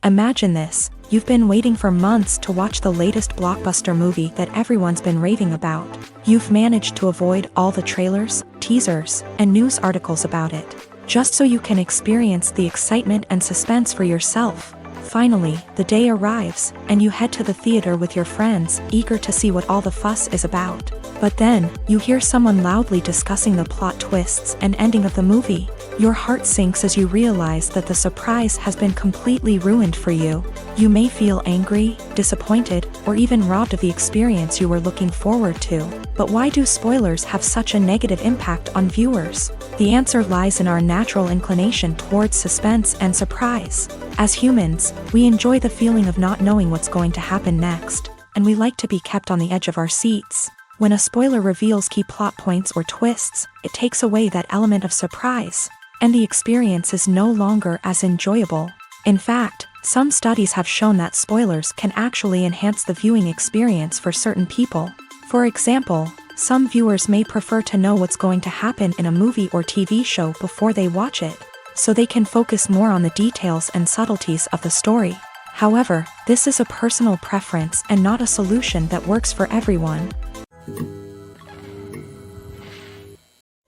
Imagine this: you've been waiting for months to watch the latest blockbuster movie that everyone's been raving about. You've managed to avoid all the trailers, teasers, and news articles about it, just so you can experience the excitement and suspense for yourself. Finally, the day arrives, and you head to the theater with your friends, eager to see what all the fuss is about. But then, you hear someone loudly discussing the plot twists and ending of the movie. Your heart sinks as you realize that the surprise has been completely ruined for you. You may feel angry, disappointed, or even robbed of the experience you were looking forward to. But why do spoilers have such a negative impact on viewers? The answer lies in our natural inclination towards suspense and surprise. As humans, we enjoy the feeling of not knowing what's going to happen next, and we like to be kept on the edge of our seats. When a spoiler reveals key plot points or twists, it takes away that element of surprise, and the experience is no longer as enjoyable. In fact, some studies have shown that spoilers can actually enhance the viewing experience for certain people. For example, some viewers may prefer to know what's going to happen in a movie or TV show before they watch it, so they can focus more on the details and subtleties of the story. However, this is a personal preference and not a solution that works for everyone.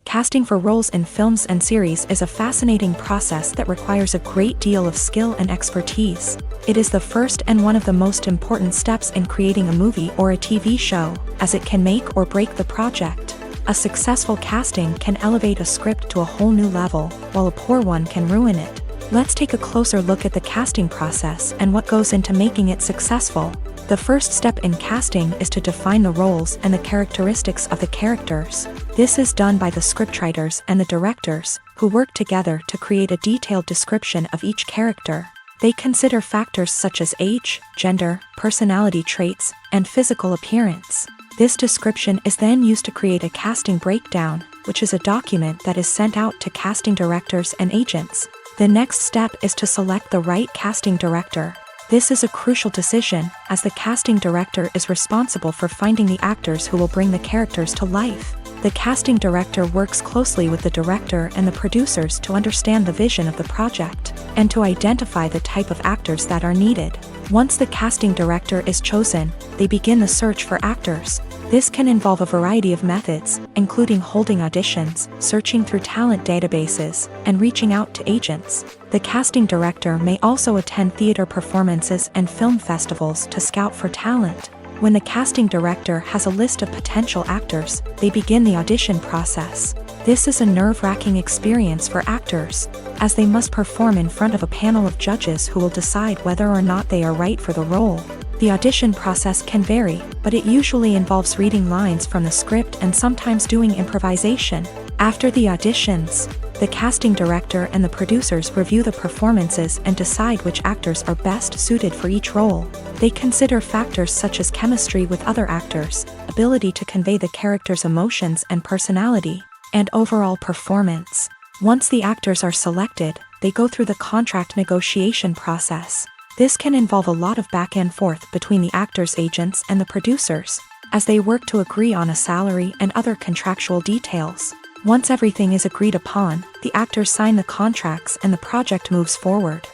Casting for roles in films and series is a fascinating process that requires a great deal of skill and expertise. It is the first and one of the most important steps in creating a movie or a TV show, as it can make or break the project. A successful casting can elevate a script to a whole new level, while a poor one can ruin it. Let's take a closer look at the casting process and what goes into making it successful. The first step in casting is to define the roles and the characteristics of the characters. This is done by the scriptwriters and the directors, who work together to create a detailed description of each character. They consider factors such as age, gender, personality traits, and physical appearance. This description is then used to create a casting breakdown, which is a document that is sent out to casting directors and agents. The next step is to select the right casting director. This is a crucial decision, as the casting director is responsible for finding the actors who will bring the characters to life. The casting director works closely with the director and the producers to understand the vision of the project, and to identify the type of actors that are needed. Once the casting director is chosen, they begin the search for actors. This can involve a variety of methods, including holding auditions, searching through talent databases, and reaching out to agents. The casting director may also attend theater performances and film festivals to scout for talent. When the casting director has a list of potential actors, they begin the audition process. This is a nerve-wracking experience for actors, as they must perform in front of a panel of judges who will decide whether or not they are right for the role. The audition process can vary, but it usually involves reading lines from the script and sometimes doing improvisation. After the auditions, The casting director and the producers review the performances and decide which actors are best suited for each role. They consider factors such as chemistry with other actors, ability to convey the character's emotions and personality, and overall performance. Once the actors are selected, they go through the contract negotiation process. This can involve a lot of back and forth between the actors' agents and the producers, as they work to agree on a salary and other contractual details. Once everything is agreed upon, the actors sign the contracts and the project moves forward.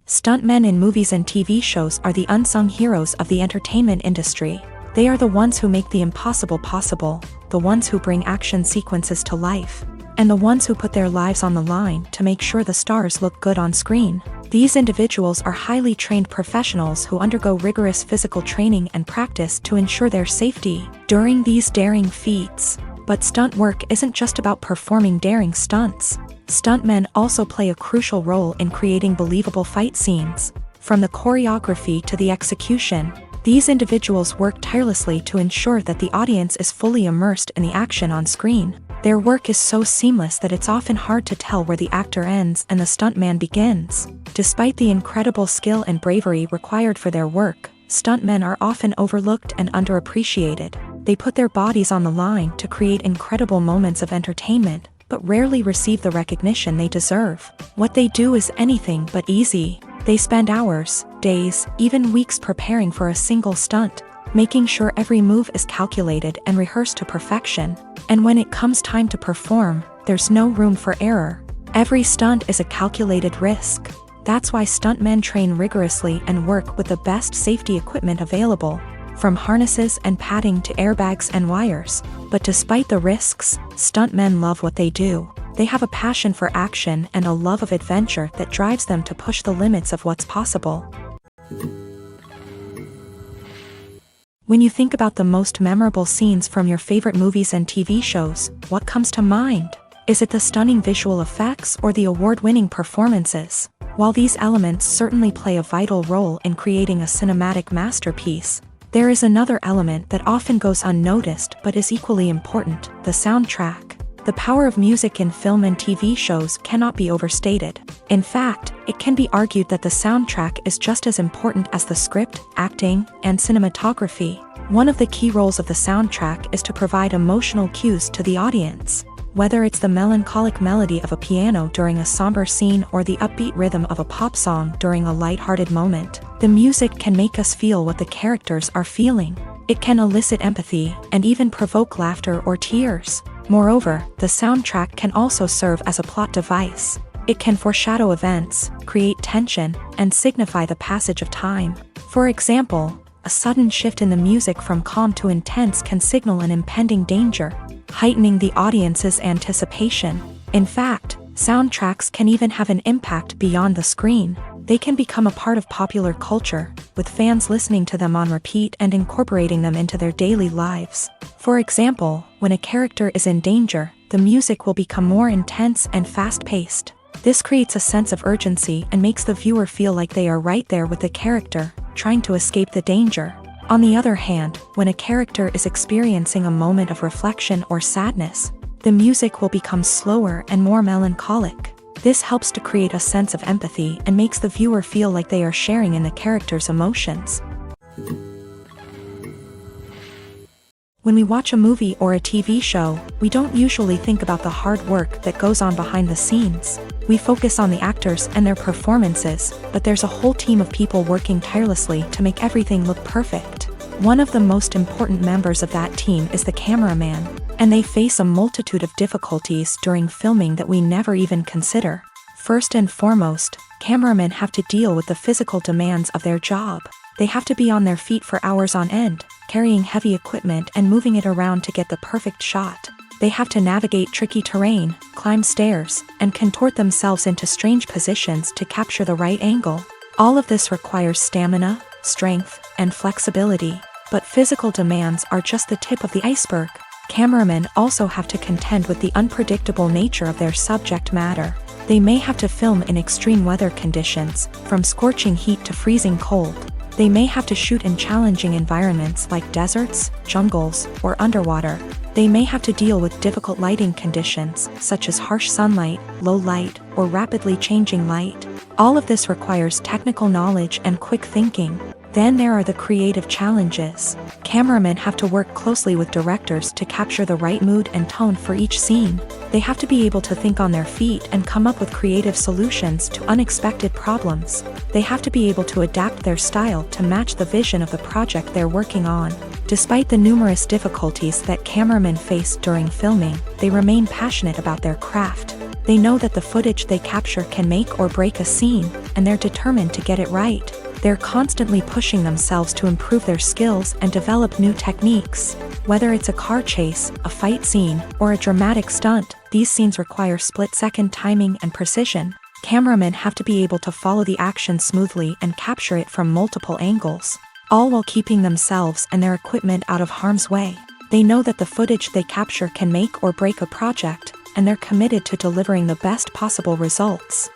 Stuntmen in movies and TV shows are the unsung heroes of the entertainment industry. They are the ones who make the impossible possible, the ones who bring action sequences to life, and the ones who put their lives on the line to make sure the stars look good on screen. These individuals are highly trained professionals who undergo rigorous physical training and practice to ensure their safety during these daring feats. But stunt work isn't just about performing daring stunts. Stuntmen also play a crucial role in creating believable fight scenes. From the choreography to the execution, these individuals work tirelessly to ensure that the audience is fully immersed in the action on screen. Their work is so seamless that it's often hard to tell where the actor ends and the stuntman begins. Despite the incredible skill and bravery required for their work, stuntmen are often overlooked and underappreciated. They put their bodies on the line to create incredible moments of entertainment, but rarely receive the recognition they deserve. What they do is anything but easy. They spend hours, days, even weeks preparing for a single stunt, making sure every move is calculated and rehearsed to perfection. And when it comes time to perform, there's no room for error. Every stunt is a calculated risk. That's why stuntmen train rigorously and work with the best safety equipment available, from harnesses and padding to airbags and wires. But despite the risks, stuntmen love what they do. They have a passion for action and a love of adventure that drives them to push the limits of what's possible. When you think about the most memorable scenes from your favorite movies and TV shows, what comes to mind? Is it the stunning visual effects or the award-winning performances? While these elements certainly play a vital role in creating a cinematic masterpiece, there is another element that often goes unnoticed but is equally important: the soundtrack. The power of music in film and TV shows cannot be overstated. In fact, it can be argued that the soundtrack is just as important as the script, acting, and cinematography. One of the key roles of the soundtrack is to provide emotional cues to the audience. Whether it's the melancholic melody of a piano during a somber scene or the upbeat rhythm of a pop song during a lighthearted moment, the music can make us feel what the characters are feeling. It can elicit empathy and even provoke laughter or tears. Moreover, the soundtrack can also serve as a plot device. It can foreshadow events, create tension, and signify the passage of time. For example, a sudden shift in the music from calm to intense can signal an impending danger, heightening the audience's anticipation. In fact, soundtracks can even have an impact beyond the screen. They can become a part of popular culture, with fans listening to them on repeat and incorporating them into their daily lives. For example, when a character is in danger, the music will become more intense and fast-paced. This creates a sense of urgency and makes the viewer feel like they are right there with the character, trying to escape the danger. On the other hand, when a character is experiencing a moment of reflection or sadness, the music will become slower and more melancholic. This helps to create a sense of empathy and makes the viewer feel like they are sharing in the character's emotions. When we watch a movie or a TV show, we don't usually think about the hard work that goes on behind the scenes. We focus on the actors and their performances, but there's a whole team of people working tirelessly to make everything look perfect. One of the most important members of that team is the cameraman, and they face a multitude of difficulties during filming that we never even consider. First and foremost, cameramen have to deal with the physical demands of their job. They have to be on their feet for hours on end, carrying heavy equipment and moving it around to get the perfect shot. They have to navigate tricky terrain, climb stairs, and contort themselves into strange positions to capture the right angle. All of this requires stamina, strength, and flexibility. But physical demands are just the tip of the iceberg. Cameramen also have to contend with the unpredictable nature of their subject matter. They may have to film in extreme weather conditions, from scorching heat to freezing cold. They may have to shoot in challenging environments like deserts, jungles, or underwater. They may have to deal with difficult lighting conditions, such as harsh sunlight, low light, or rapidly changing light. All of this requires technical knowledge and quick thinking. Then there are the creative challenges. Cameramen have to work closely with directors to capture the right mood and tone for each scene. They have to be able to think on their feet and come up with creative solutions to unexpected problems. They have to be able to adapt their style to match the vision of the project they're working on. Despite the numerous difficulties that cameramen face during filming, they remain passionate about their craft. They know that the footage they capture can make or break a scene, and they're determined to get it right. They're constantly pushing themselves to improve their skills and develop new techniques. Whether it's a car chase, a fight scene, or a dramatic stunt, these scenes require split-second timing and precision. Cameramen have to be able to follow the action smoothly and capture it from multiple angles, all while keeping themselves and their equipment out of harm's way. They know that the footage they capture can make or break a project, and they're committed to delivering the best possible results.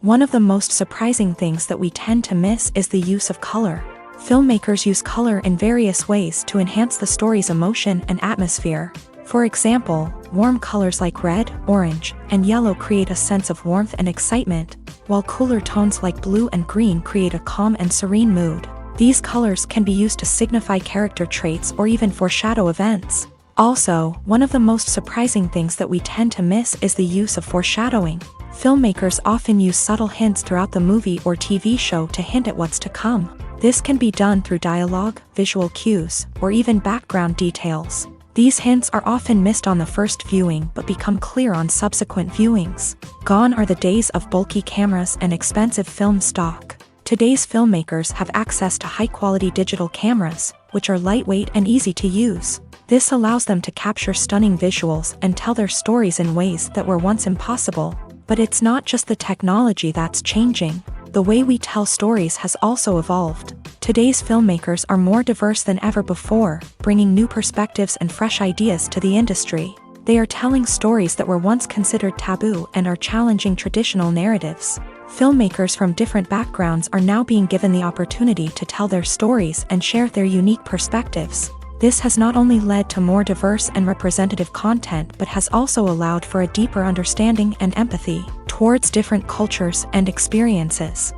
One of the most surprising things that we tend to miss is the use of color. Filmmakers use color in various ways to enhance the story's emotion and atmosphere. For example, warm colors like red, orange, and yellow create a sense of warmth and excitement, while cooler tones like blue and green create a calm and serene mood. These colors can be used to signify character traits or even foreshadow events. Also, one of the most surprising things that we tend to miss is the use of foreshadowing. Filmmakers often use subtle hints throughout the movie or TV show to hint at what's to come. This can be done through dialogue, visual cues, or even background details. These hints are often missed on the first viewing but become clear on subsequent viewings. Gone are the days of bulky cameras and expensive film stock. Today's filmmakers have access to high-quality digital cameras, which are lightweight and easy to use. This allows them to capture stunning visuals and tell their stories in ways that were once impossible. But it's not just the technology that's changing. The way we tell stories has also evolved. Today's filmmakers are more diverse than ever before, bringing new perspectives and fresh ideas to the industry. They are telling stories that were once considered taboo and are challenging traditional narratives. Filmmakers from different backgrounds are now being given the opportunity to tell their stories and share their unique perspectives. This has not only led to more diverse and representative content but has also allowed for a deeper understanding and empathy towards different cultures and experiences.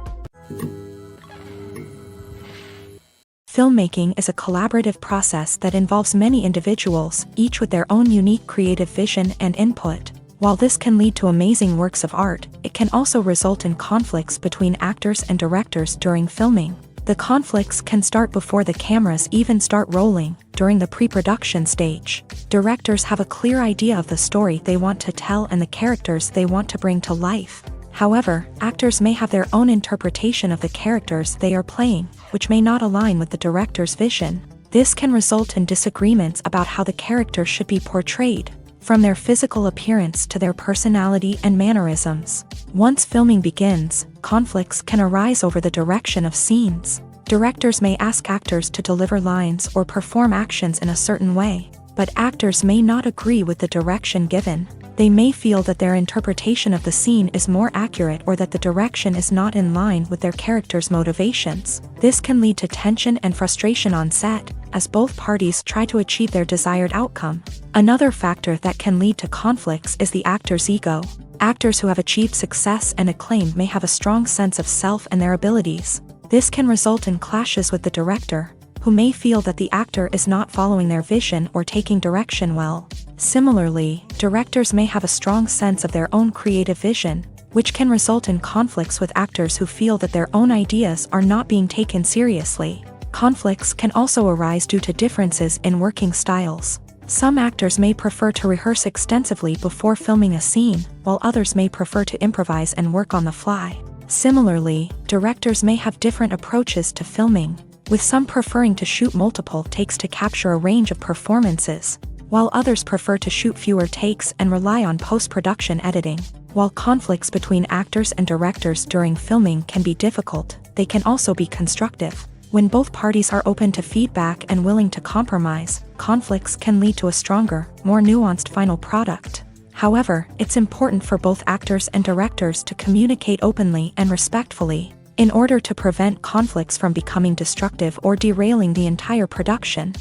Filmmaking is a collaborative process that involves many individuals, each with their own unique creative vision and input. While this can lead to amazing works of art, it can also result in conflicts between actors and directors during filming. The conflicts can start before the cameras even start rolling, during the pre-production stage. Directors have a clear idea of the story they want to tell and the characters they want to bring to life. However, actors may have their own interpretation of the characters they are playing, which may not align with the director's vision. This can result in disagreements about how the character should be portrayed, from their physical appearance to their personality and mannerisms. Once filming begins, conflicts can arise over the direction of scenes. Directors may ask actors to deliver lines or perform actions in a certain way, but actors may not agree with the direction given. They may feel that their interpretation of the scene is more accurate or that the direction is not in line with their character's motivations. This can lead to tension and frustration on set, as both parties try to achieve their desired outcome. Another factor that can lead to conflicts is the actor's ego. Actors who have achieved success and acclaim may have a strong sense of self and their abilities. This can result in clashes with the director, who may feel that the actor is not following their vision or taking direction well. Similarly, directors may have a strong sense of their own creative vision, which can result in conflicts with actors who feel that their own ideas are not being taken seriously. Conflicts can also arise due to differences in working styles. Some actors may prefer to rehearse extensively before filming a scene, while others may prefer to improvise and work on the fly. Similarly, directors may have different approaches to filming, with some preferring to shoot multiple takes to capture a range of performances, while others prefer to shoot fewer takes and rely on post-production editing. While conflicts between actors and directors during filming can be difficult, they can also be constructive. When both parties are open to feedback and willing to compromise, conflicts can lead to a stronger, more nuanced final product. However, it's important for both actors and directors to communicate openly and respectfully. in order to prevent conflicts from becoming destructive or derailing the entire production.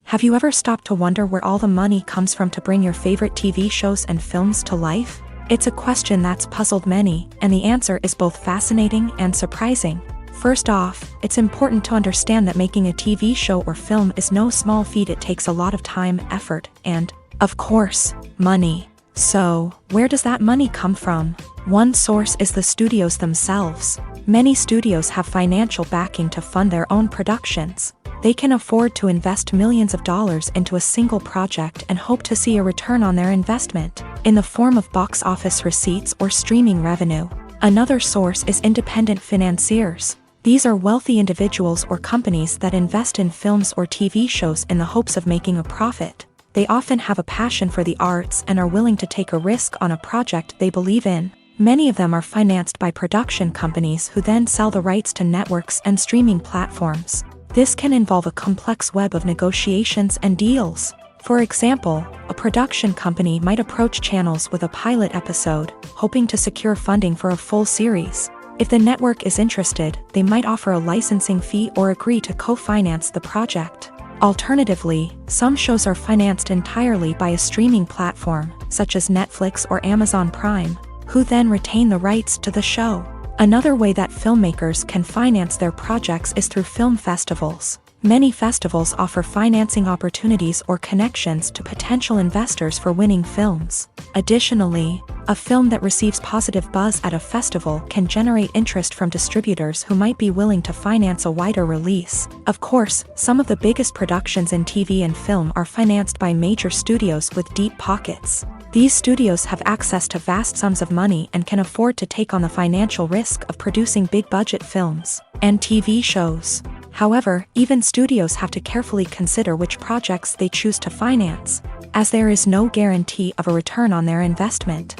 Have you ever stopped to wonder where all the money comes from to bring your favorite TV shows and films to life? It's a question that's puzzled many, and the answer is both fascinating and surprising. First off, it's important to understand that making a TV show or film is no small feat. It takes a lot of time, effort, and, of course, money. So, where does that money come from? One source is the studios themselves. Many studios have financial backing to fund their own productions. They can afford to invest millions of dollars into a single project and hope to see a return on their investment, in the form of box office receipts or streaming revenue. Another source is independent financiers. These are wealthy individuals or companies that invest in films or TV shows in the hopes of making a profit. They often have a passion for the arts and are willing to take a risk on a project they believe in. Many of them are financed by production companies who then sell the rights to networks and streaming platforms. This can involve a complex web of negotiations and deals. For example, a production company might approach channels with a pilot episode, hoping to secure funding for a full series. If the network is interested, they might offer a licensing fee or agree to co-finance the project. Alternatively, some shows are financed entirely by a streaming platform, such as Netflix or Amazon Prime, who then retain the rights to the show. Another way that filmmakers can finance their projects is through film festivals. Many festivals offer financing opportunities or connections to potential investors for winning films. Additionally, a film that receives positive buzz at a festival can generate interest from distributors who might be willing to finance a wider release. Of course, some of the biggest productions in TV and film are financed by major studios with deep pockets. These studios have access to vast sums of money and can afford to take on the financial risk of producing big-budget films and TV shows. However, even studios have to carefully consider which projects they choose to finance, as there is no guarantee of a return on their investment.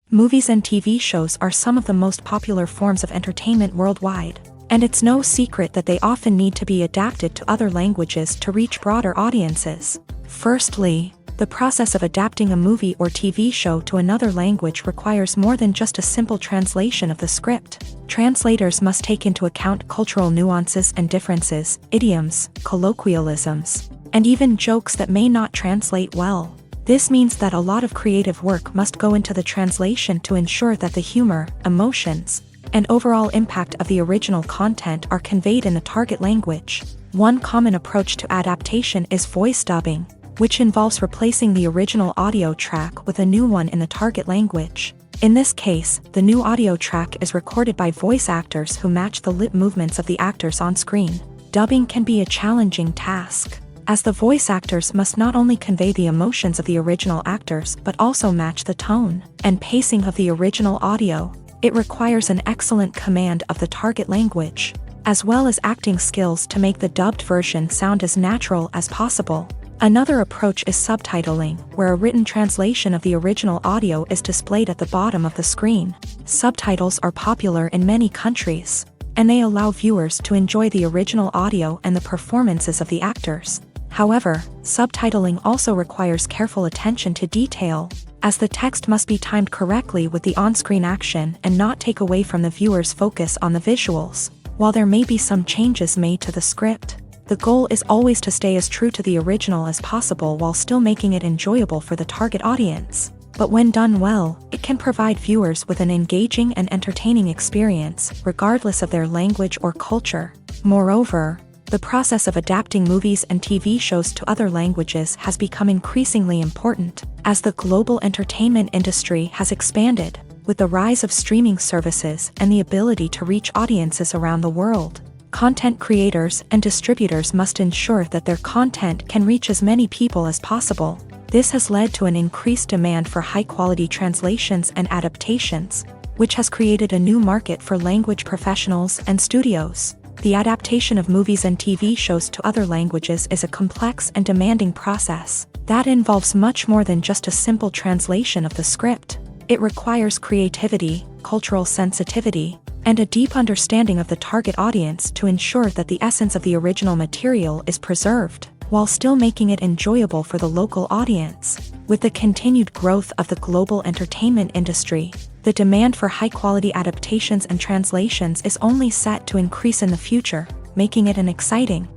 Movies and TV shows are some of the most popular forms of entertainment worldwide, and it's no secret that they often need to be adapted to other languages to reach broader audiences. Firstly, the process of adapting a movie or TV show to another language requires more than just a simple translation of the script. Translators must take into account cultural nuances and differences, idioms, colloquialisms, and even jokes that may not translate well. This means that a lot of creative work must go into the translation to ensure that the humor, emotions, and overall impact of the original content are conveyed in the target language. One common approach to adaptation is voice dubbing, which involves replacing the original audio track with a new one in the target language. In this case, the new audio track is recorded by voice actors who match the lip movements of the actors on screen. Dubbing can be a challenging task, as the voice actors must not only convey the emotions of the original actors but also match the tone and pacing of the original audio. It requires an excellent command of the target language, as well as acting skills to make the dubbed version sound as natural as possible. Another approach is subtitling, where a written translation of the original audio is displayed at the bottom of the screen. Subtitles are popular in many countries, and they allow viewers to enjoy the original audio and the performances of the actors. However, subtitling also requires careful attention to detail, as the text must be timed correctly with the on-screen action and not take away from the viewer's focus on the visuals. While there may be some changes made to the script, the goal is always to stay as true to the original as possible while still making it enjoyable for the target audience. But when done well, it can provide viewers with an engaging and entertaining experience, regardless of their language or culture. Moreover, the process of adapting movies and TV shows to other languages has become increasingly important, as the global entertainment industry has expanded, with the rise of streaming services and the ability to reach audiences around the world. Content creators and distributors must ensure that their content can reach as many people as possible. This has led to an increased demand for high-quality translations and adaptations, which has created a new market for language professionals and studios. The adaptation of movies and TV shows to other languages is a complex and demanding process that involves much more than just a simple translation of the script. It requires creativity, cultural sensitivity, and a deep understanding of the target audience to ensure that the essence of the original material is preserved. while still making it enjoyable for the local audience. With the continued growth of the global entertainment industry, the demand for high-quality adaptations and translations is only set to increase in the future, making it an exciting.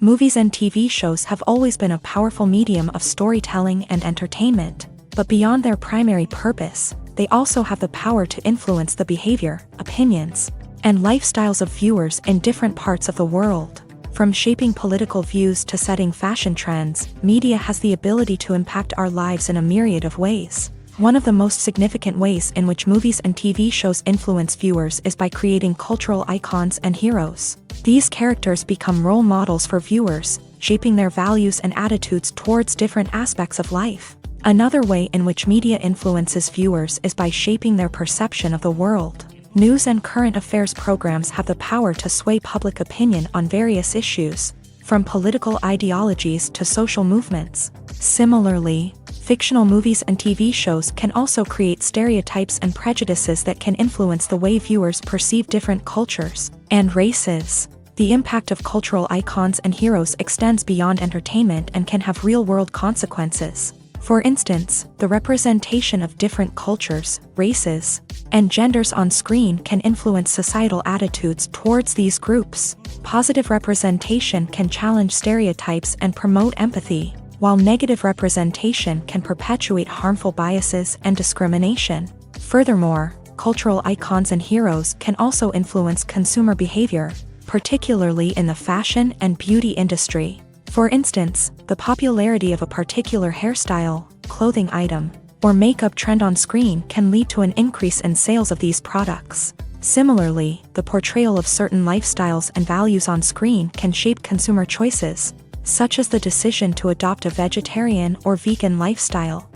Movies and TV shows have always been a powerful medium of storytelling and entertainment, but beyond their primary purpose, they also have the power to influence the behavior, opinions, and lifestyles of viewers in different parts of the world. From shaping political views to setting fashion trends, media has the ability to impact our lives in a myriad of ways. One of the most significant ways in which movies and TV shows influence viewers is by creating cultural icons and heroes. These characters become role models for viewers, shaping their values and attitudes towards different aspects of life. Another way in which media influences viewers is by shaping their perception of the world. News and current affairs programs have the power to sway public opinion on various issues, from political ideologies to social movements. Similarly, fictional movies and TV shows can also create stereotypes and prejudices that can influence the way viewers perceive different cultures and races. The impact of cultural icons and heroes extends beyond entertainment and can have real-world consequences. For instance, the representation of different cultures, races, and genders on screen can influence societal attitudes towards these groups. Positive representation can challenge stereotypes and promote empathy, while negative representation can perpetuate harmful biases and discrimination. Furthermore, cultural icons and heroes can also influence consumer behavior, particularly in the fashion and beauty industry. For instance, the popularity of a particular hairstyle, clothing item, or makeup trend on screen can lead to an increase in sales of these products. Similarly, the portrayal of certain lifestyles and values on screen can shape consumer choices, such as the decision to adopt a vegetarian or vegan lifestyle.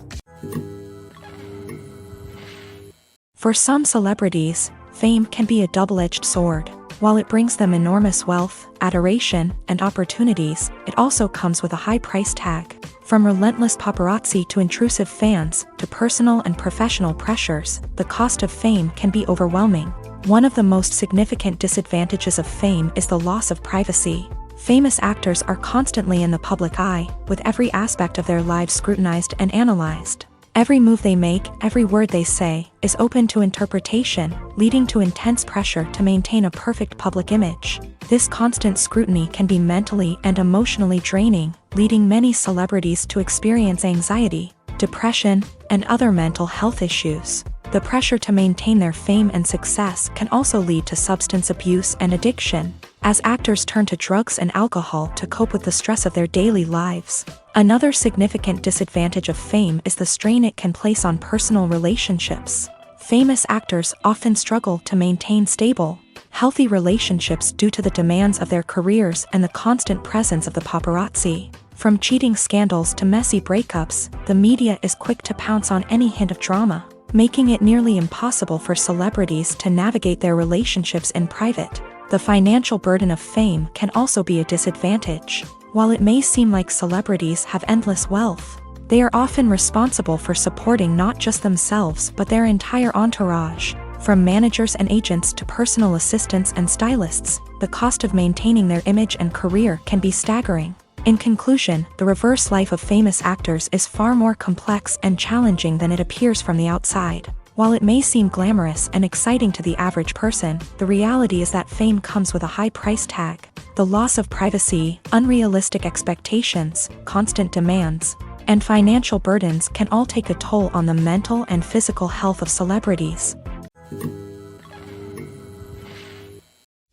For some celebrities, fame can be a double-edged sword. While it brings them enormous wealth, adoration, and opportunities, it also comes with a high price tag. From relentless paparazzi to intrusive fans, to personal and professional pressures, the cost of fame can be overwhelming. One of the most significant disadvantages of fame is the loss of privacy. Famous actors are constantly in the public eye, with every aspect of their lives scrutinized and analyzed. Every move they make, every word they say, is open to interpretation, leading to intense pressure to maintain a perfect public image. This constant scrutiny can be mentally and emotionally draining, leading many celebrities to experience anxiety, depression, and other mental health issues. The pressure to maintain their fame and success can also lead to substance abuse and addiction, as actors turn to drugs and alcohol to cope with the stress of their daily lives. Another significant disadvantage of fame is the strain it can place on personal relationships. Famous actors often struggle to maintain stable, healthy relationships due to the demands of their careers and the constant presence of the paparazzi. From cheating scandals to messy breakups, the media is quick to pounce on any hint of drama, making it nearly impossible for celebrities to navigate their relationships in private. The financial burden of fame can also be a disadvantage. While it may seem like celebrities have endless wealth, they are often responsible for supporting not just themselves but their entire entourage. From managers and agents to personal assistants and stylists, the cost of maintaining their image and career can be staggering. In conclusion, the reverse life of famous actors is far more complex and challenging than it appears from the outside. While it may seem glamorous and exciting to the average person, the reality is that fame comes with a high price tag. The loss of privacy, unrealistic expectations, constant demands, and financial burdens can all take a toll on the mental and physical health of celebrities.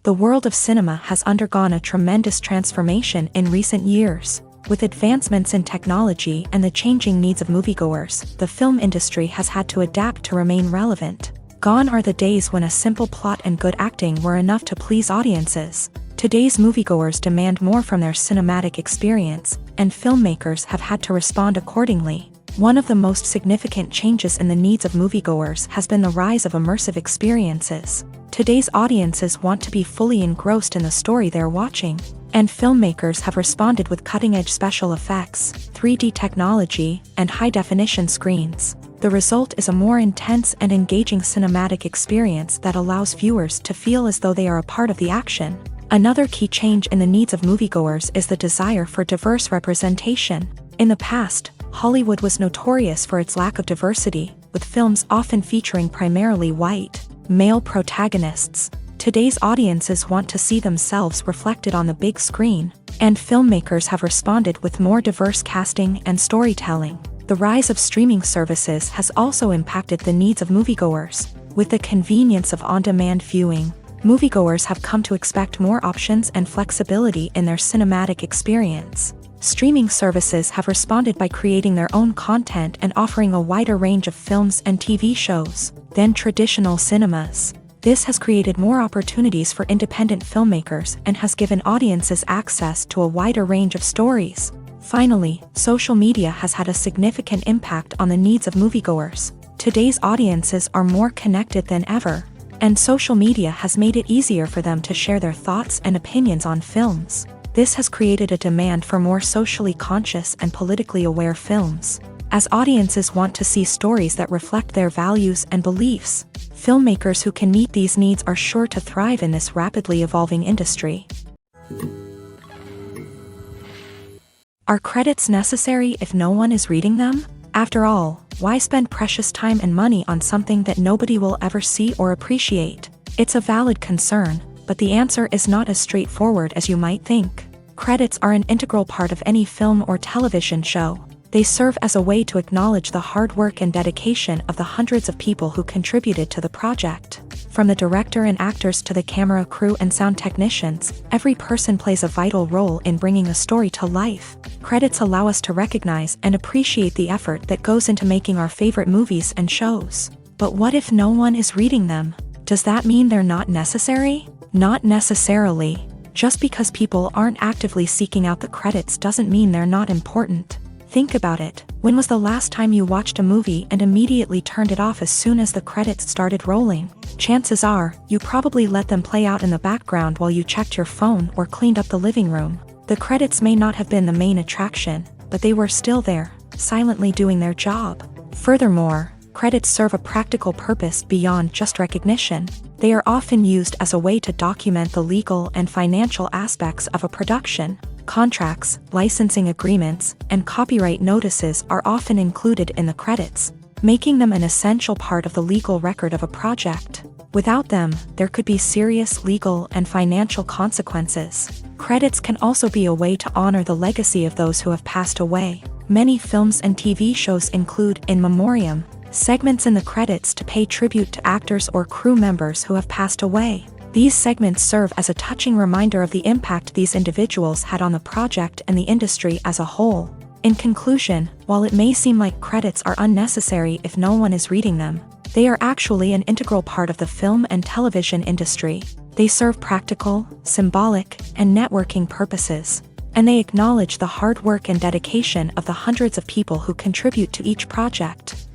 The world of cinema has undergone a tremendous transformation in recent years. With advancements in technology and the changing needs of moviegoers, the film industry has had to adapt to remain relevant. Gone are the days when a simple plot and good acting were enough to please audiences. Today's moviegoers demand more from their cinematic experience, and filmmakers have had to respond accordingly. One of the most significant changes in the needs of moviegoers has been the rise of immersive experiences. Today's audiences want to be fully engrossed in the story they're watching, and filmmakers have responded with cutting-edge special effects, 3D technology, and high-definition screens. The result is a more intense and engaging cinematic experience that allows viewers to feel as though they are a part of the action. Another key change in the needs of moviegoers is the desire for diverse representation. In the past, Hollywood was notorious for its lack of diversity, with films often featuring primarily white, male protagonists. Today's audiences want to see themselves reflected on the big screen, and filmmakers have responded with more diverse casting and storytelling. The rise of streaming services has also impacted the needs of moviegoers. With the convenience of on-demand viewing, moviegoers have come to expect more options and flexibility in their cinematic experience. Streaming services have responded by creating their own content and offering a wider range of films and TV shows than traditional cinemas. This has created more opportunities for independent filmmakers and has given audiences access to a wider range of stories. Finally, social media has had a significant impact on the needs of moviegoers. Today's audiences are more connected than ever, and social media has made it easier for them to share their thoughts and opinions on films. This has created a demand for more socially conscious and politically aware films. As audiences want to see stories that reflect their values and beliefs, filmmakers who can meet these needs are sure to thrive in this rapidly evolving industry. Are credits necessary if no one is reading them? After all, why spend precious time and money on something that nobody will ever see or appreciate? It's a valid concern, but the answer is not as straightforward as you might think. Credits are an integral part of any film or television show. They serve as a way to acknowledge the hard work and dedication of the hundreds of people who contributed to the project. From the director and actors to the camera crew and sound technicians, every person plays a vital role in bringing a story to life. Credits allow us to recognize and appreciate the effort that goes into making our favorite movies and shows. But what if no one is reading them? Does that mean they're not necessary? Not necessarily. Just because people aren't actively seeking out the credits doesn't mean they're not important. Think about it. When was the last time you watched a movie and immediately turned it off as soon as the credits started rolling? Chances are, you probably let them play out in the background while you checked your phone or cleaned up the living room. The credits may not have been the main attraction, but they were still there, silently doing their job. Furthermore, credits serve a practical purpose beyond just recognition. They are often used as a way to document the legal and financial aspects of a production. Contracts, licensing agreements, and copyright notices are often included in the credits, making them an essential part of the legal record of a project. Without them, there could be serious legal and financial consequences. Credits can also be a way to honor the legacy of those who have passed away. Many films and TV shows include in memoriam segments in the credits to pay tribute to actors or crew members who have passed away. These segments serve as a touching reminder of the impact these individuals had on the project and the industry as a whole. In conclusion, while it may seem like credits are unnecessary if no one is reading them, they are actually an integral part of the film and television industry. They serve practical, symbolic, and networking purposes, and they acknowledge the hard work and dedication of the hundreds of people who contribute to each project.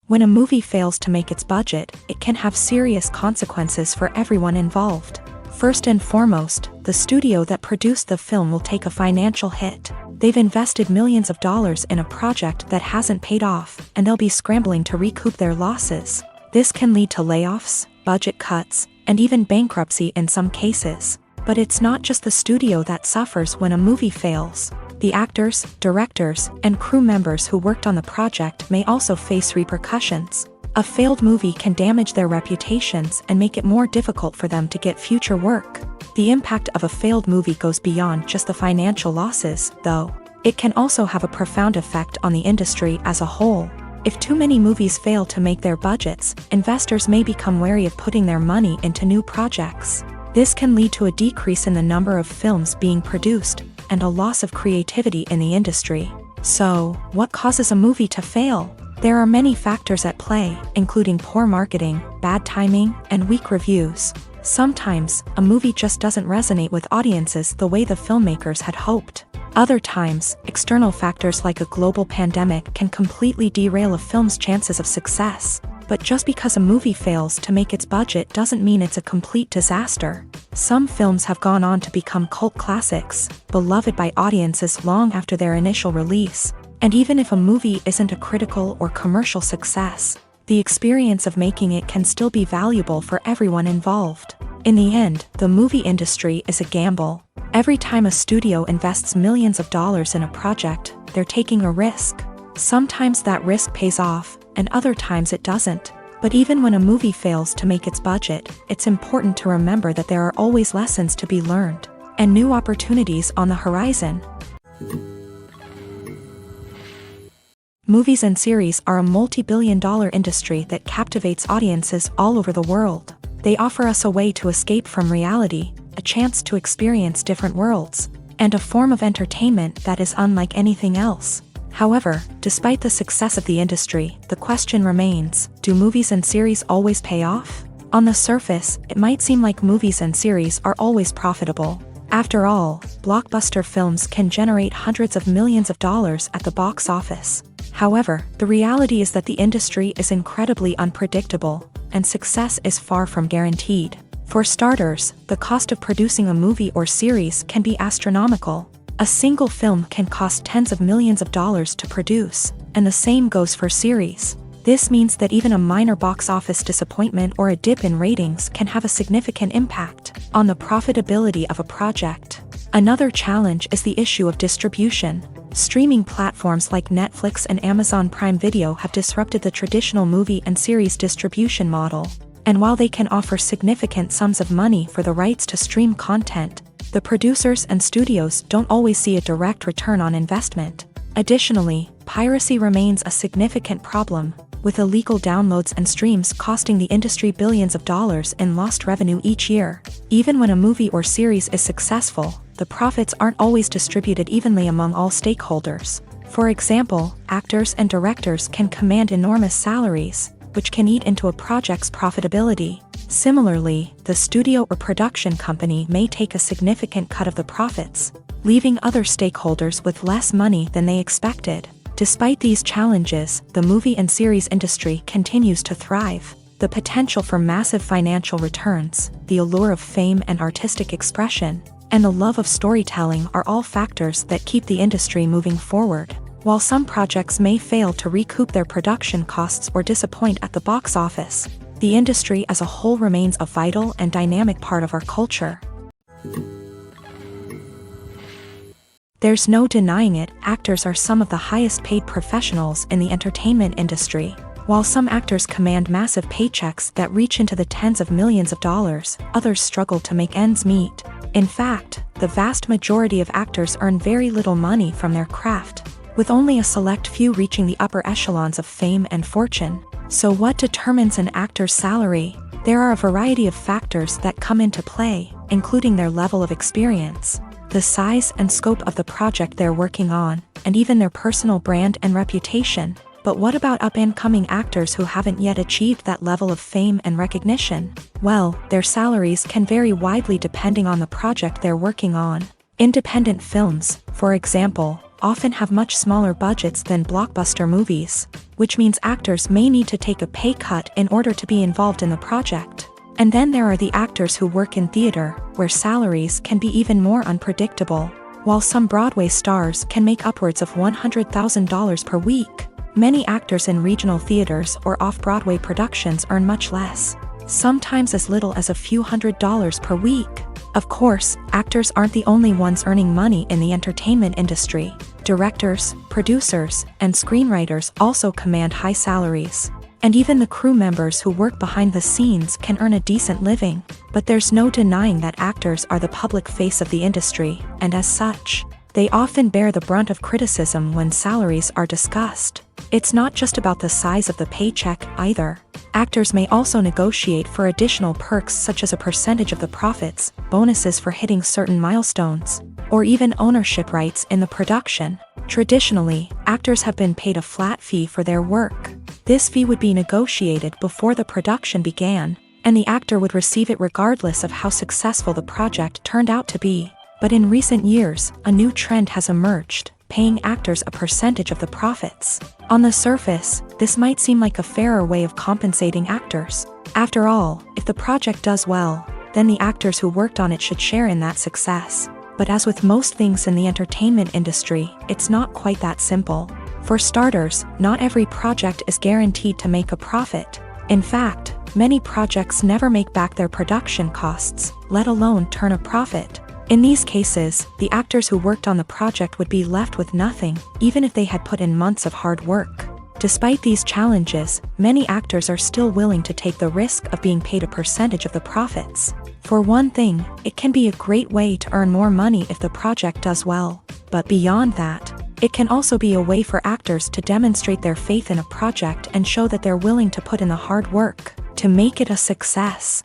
When a movie fails to make its budget, it can have serious consequences for everyone involved. First and foremost, the studio that produced the film will take a financial hit. They've invested millions of dollars in a project that hasn't paid off, and they'll be scrambling to recoup their losses. This can lead to layoffs, budget cuts, and even bankruptcy in some cases. But it's not just the studio that suffers when a movie fails. The actors, directors, and crew members who worked on the project may also face repercussions. A failed movie can damage their reputations and make it more difficult for them to get future work. The impact of a failed movie goes beyond just the financial losses, though. It can also have a profound effect on the industry as a whole. If too many movies fail to make their budgets, investors may become wary of putting their money into new projects. This can lead to a decrease in the number of films being produced, and a loss of creativity in the industry. So, what causes a movie to fail? There are many factors at play, including poor marketing, bad timing, and weak reviews. Sometimes, a movie just doesn't resonate with audiences the way the filmmakers had hoped. Other times, external factors like a global pandemic can completely derail a film's chances of success. But just because a movie fails to make its budget doesn't mean it's a complete disaster. Some films have gone on to become cult classics, beloved by audiences long after their initial release. And even if a movie isn't a critical or commercial success, the experience of making it can still be valuable for everyone involved. In the end, the movie industry is a gamble. Every time a studio invests millions of dollars in a project, they're taking a risk. Sometimes that risk pays off, and other times it doesn't. But even when a movie fails to make its budget, it's important to remember that there are always lessons to be learned, and new opportunities on the horizon. Movies and series are a multi-billion-dollar industry that captivates audiences all over the world. They offer us a way to escape from reality, a chance to experience different worlds, and a form of entertainment that is unlike anything else. However, despite the success of the industry, the question remains, do movies and series always pay off? On the surface, it might seem like movies and series are always profitable. After all, blockbuster films can generate hundreds of millions of dollars at the box office. However, the reality is that the industry is incredibly unpredictable, and success is far from guaranteed. For starters, the cost of producing a movie or series can be astronomical. A single film can cost tens of millions of dollars to produce, and the same goes for series. This means that even a minor box office disappointment or a dip in ratings can have a significant impact on the profitability of a project. Another challenge is the issue of distribution. Streaming platforms like Netflix and Amazon Prime Video have disrupted the traditional movie and series distribution model. And while they can offer significant sums of money for the rights to stream content, the producers and studios don't always see a direct return on investment. Additionally, piracy remains a significant problem, with illegal downloads and streams costing the industry billions of dollars in lost revenue each year. Even when a movie or series is successful, the profits aren't always distributed evenly among all stakeholders. For example, actors and directors can command enormous salaries, which can eat into a project's profitability. Similarly, the studio or production company may take a significant cut of the profits, leaving other stakeholders with less money than they expected. Despite these challenges, the movie and series industry continues to thrive. The potential for massive financial returns, the allure of fame and artistic expression, and the love of storytelling are all factors that keep the industry moving forward. While some projects may fail to recoup their production costs or disappoint at the box office, the industry as a whole remains a vital and dynamic part of our culture. There's no denying it, actors are some of the highest paid professionals in the entertainment industry. While some actors command massive paychecks that reach into the tens of millions of dollars, others struggle to make ends meet. In fact, the vast majority of actors earn very little money from their craft, with only a select few reaching the upper echelons of fame and fortune. So what determines an actor's salary? There are a variety of factors that come into play, including their level of experience, the size and scope of the project they're working on, and even their personal brand and reputation. But what about up-and-coming actors who haven't yet achieved that level of fame and recognition? Well, their salaries can vary widely depending on the project they're working on. Independent films, for example, often have much smaller budgets than blockbuster movies, which means actors may need to take a pay cut in order to be involved in the project. And then there are the actors who work in theater, where salaries can be even more unpredictable. While some Broadway stars can make upwards of $100,000 per week, many actors in regional theaters or off-Broadway productions earn much less, sometimes as little as a few $100s per week. Of course, actors aren't the only ones earning money in the entertainment industry. Directors, producers, and screenwriters also command high salaries. And even the crew members who work behind the scenes can earn a decent living. But there's no denying that actors are the public face of the industry, and as such, they often bear the brunt of criticism when salaries are discussed. It's not just about the size of the paycheck, either. Actors may also negotiate for additional perks such as a percentage of the profits, bonuses for hitting certain milestones, or even ownership rights in the production. Traditionally, actors have been paid a flat fee for their work. This fee would be negotiated before the production began, and the actor would receive it regardless of how successful the project turned out to be. But in recent years, a new trend has emerged, paying actors a percentage of the profits. On the surface, this might seem like a fairer way of compensating actors. After all, if the project does well, then the actors who worked on it should share in that success. But as with most things in the entertainment industry, it's not quite that simple. For starters, not every project is guaranteed to make a profit. In fact, many projects never make back their production costs, let alone turn a profit. In these cases, the actors who worked on the project would be left with nothing, even if they had put in months of hard work. Despite these challenges, many actors are still willing to take the risk of being paid a percentage of the profits. For one thing, it can be a great way to earn more money if the project does well. But beyond that, it can also be a way for actors to demonstrate their faith in a project and show that they're willing to put in the hard work to make it a success.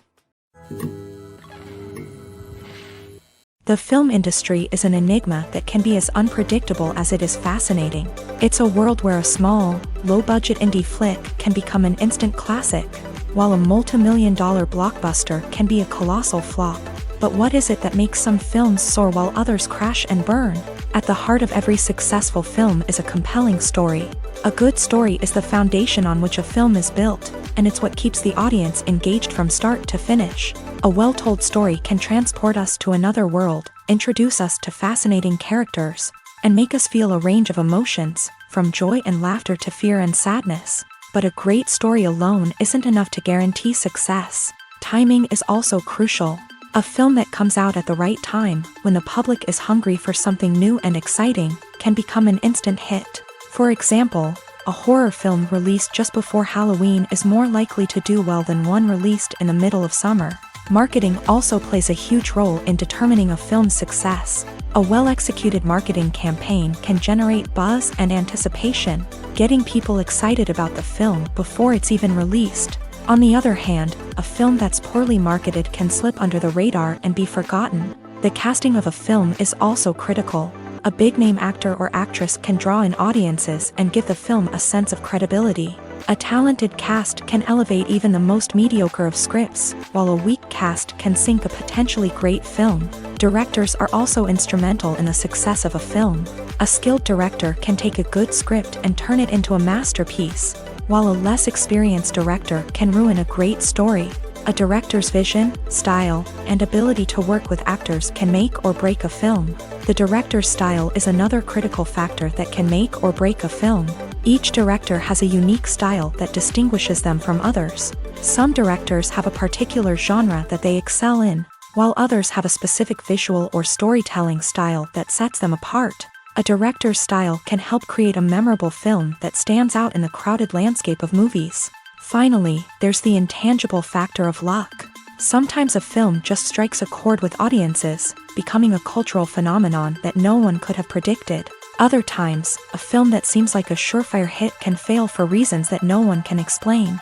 The film industry is an enigma that can be as unpredictable as it is fascinating. It's a world where a small, low-budget indie flick can become an instant classic, while a multi-million-dollar blockbuster can be a colossal flop. But what is it that makes some films soar while others crash and burn? At the heart of every successful film is a compelling story. A good story is the foundation on which a film is built, and it's what keeps the audience engaged from start to finish. A well-told story can transport us to another world, introduce us to fascinating characters, and make us feel a range of emotions, from joy and laughter to fear and sadness. But a great story alone isn't enough to guarantee success. Timing is also crucial. A film that comes out at the right time, when the public is hungry for something new and exciting, can become an instant hit. For example, a horror film released just before Halloween is more likely to do well than one released in the middle of summer. Marketing also plays a huge role in determining a film's success. A well-executed marketing campaign can generate buzz and anticipation, getting people excited about the film before it's even released. On the other hand, a film that's poorly marketed can slip under the radar and be forgotten. The casting of a film is also critical. A big-name actor or actress can draw in audiences and give the film a sense of credibility. A talented cast can elevate even the most mediocre of scripts, while a weak cast can sink a potentially great film. Directors are also instrumental in the success of a film. A skilled director can take a good script and turn it into a masterpiece, while a less experienced director can ruin a great story. A director's vision, style, and ability to work with actors can make or break a film. The director's style is another critical factor that can make or break a film. Each director has a unique style that distinguishes them from others. Some directors have a particular genre that they excel in, while others have a specific visual or storytelling style that sets them apart. A director's style can help create a memorable film that stands out in the crowded landscape of movies. Finally, there's the intangible factor of luck. Sometimes a film just strikes a chord with audiences, becoming a cultural phenomenon that no one could have predicted. Other times, a film that seems like a surefire hit can fail for reasons that no one can explain.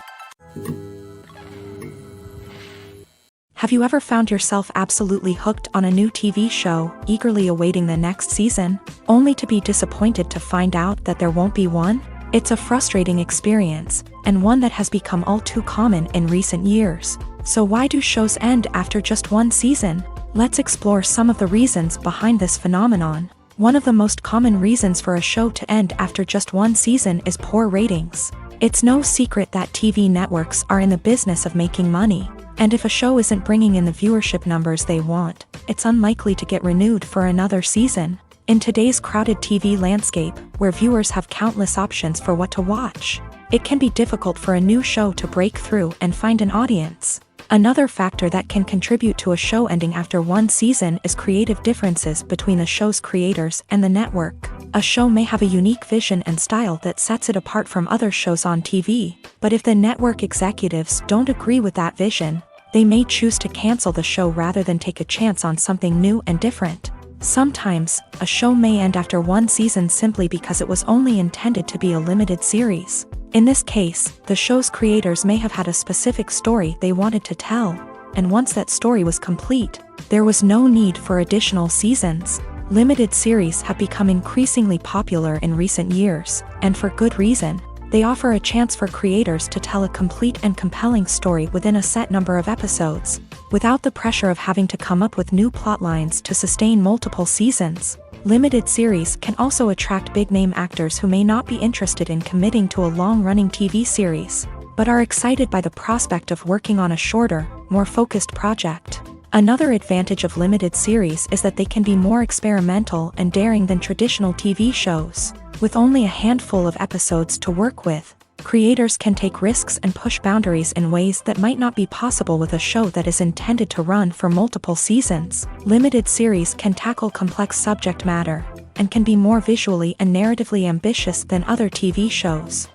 Have you ever found yourself absolutely hooked on a new TV show, eagerly awaiting the next season, only to be disappointed to find out that there won't be one? It's a frustrating experience, and one that has become all too common in recent years. So why do shows end after just one season? Let's explore some of the reasons behind this phenomenon. One of the most common reasons for a show to end after just one season is poor ratings. It's no secret that TV networks are in the business of making money, and if a show isn't bringing in the viewership numbers they want, it's unlikely to get renewed for another season. In today's crowded TV landscape, where viewers have countless options for what to watch, it can be difficult for a new show to break through and find an audience. Another factor that can contribute to a show ending after one season is creative differences between the show's creators and the network. A show may have a unique vision and style that sets it apart from other shows on TV, but if the network executives don't agree with that vision, they may choose to cancel the show rather than take a chance on something new and different. Sometimes, a show may end after one season simply because it was only intended to be a limited series. In this case, the show's creators may have had a specific story they wanted to tell, and once that story was complete, there was no need for additional seasons. Limited series have become increasingly popular in recent years, and for good reason. They offer a chance for creators to tell a complete and compelling story within a set number of episodes, without the pressure of having to come up with new plotlines to sustain multiple seasons. Limited series can also attract big-name actors who may not be interested in committing to a long-running TV series, but are excited by the prospect of working on a shorter, more focused project. Another advantage of limited series is that they can be more experimental and daring than traditional TV shows. With only a handful of episodes to work with, creators can take risks and push boundaries in ways that might not be possible with a show that is intended to run for multiple seasons. Limited series can tackle complex subject matter and can be more visually and narratively ambitious than other TV shows.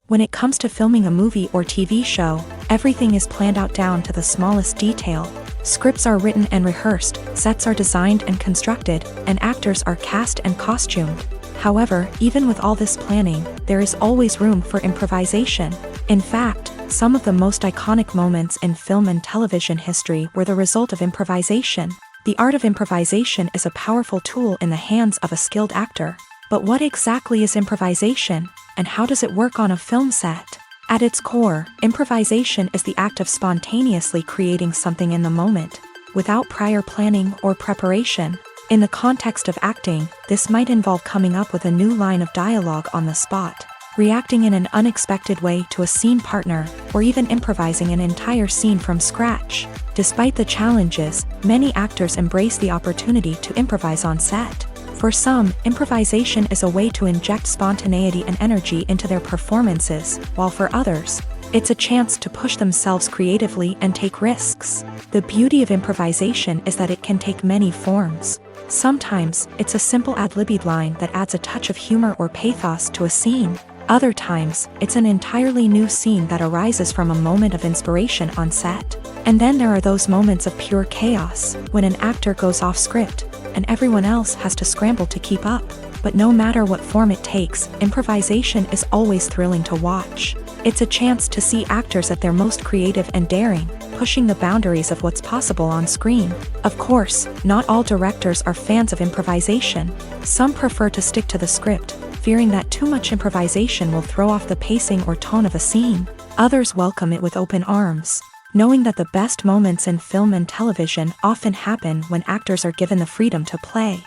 When it comes to filming a movie or TV show, everything is planned out down to the smallest detail. Scripts are written and rehearsed, sets are designed and constructed, and actors are cast and costumed. However, even with all this planning, there is always room for improvisation. In fact, some of the most iconic moments in film and television history were the result of improvisation. The art of improvisation is a powerful tool in the hands of a skilled actor. But what exactly is improvisation, and how does it work on a film set? At its core, improvisation is the act of spontaneously creating something in the moment, without prior planning or preparation. In the context of acting, this might involve coming up with a new line of dialogue on the spot, reacting in an unexpected way to a scene partner, or even improvising an entire scene from scratch. Despite the challenges, many actors embrace the opportunity to improvise on set. For some, improvisation is a way to inject spontaneity and energy into their performances, while for others, it's a chance to push themselves creatively and take risks. The beauty of improvisation is that it can take many forms. Sometimes, it's a simple ad-libbed line that adds a touch of humor or pathos to a scene. Other times, it's an entirely new scene that arises from a moment of inspiration on set. And then there are those moments of pure chaos, when an actor goes off script, and everyone else has to scramble to keep up. But no matter what form it takes, improvisation is always thrilling to watch. It's a chance to see actors at their most creative and daring, pushing the boundaries of what's possible on screen. Of course, not all directors are fans of improvisation. Some prefer to stick to the script, fearing that too much improvisation will throw off the pacing or tone of a scene. Others welcome it with open arms, knowing that the best moments in film and television often happen when actors are given the freedom to play.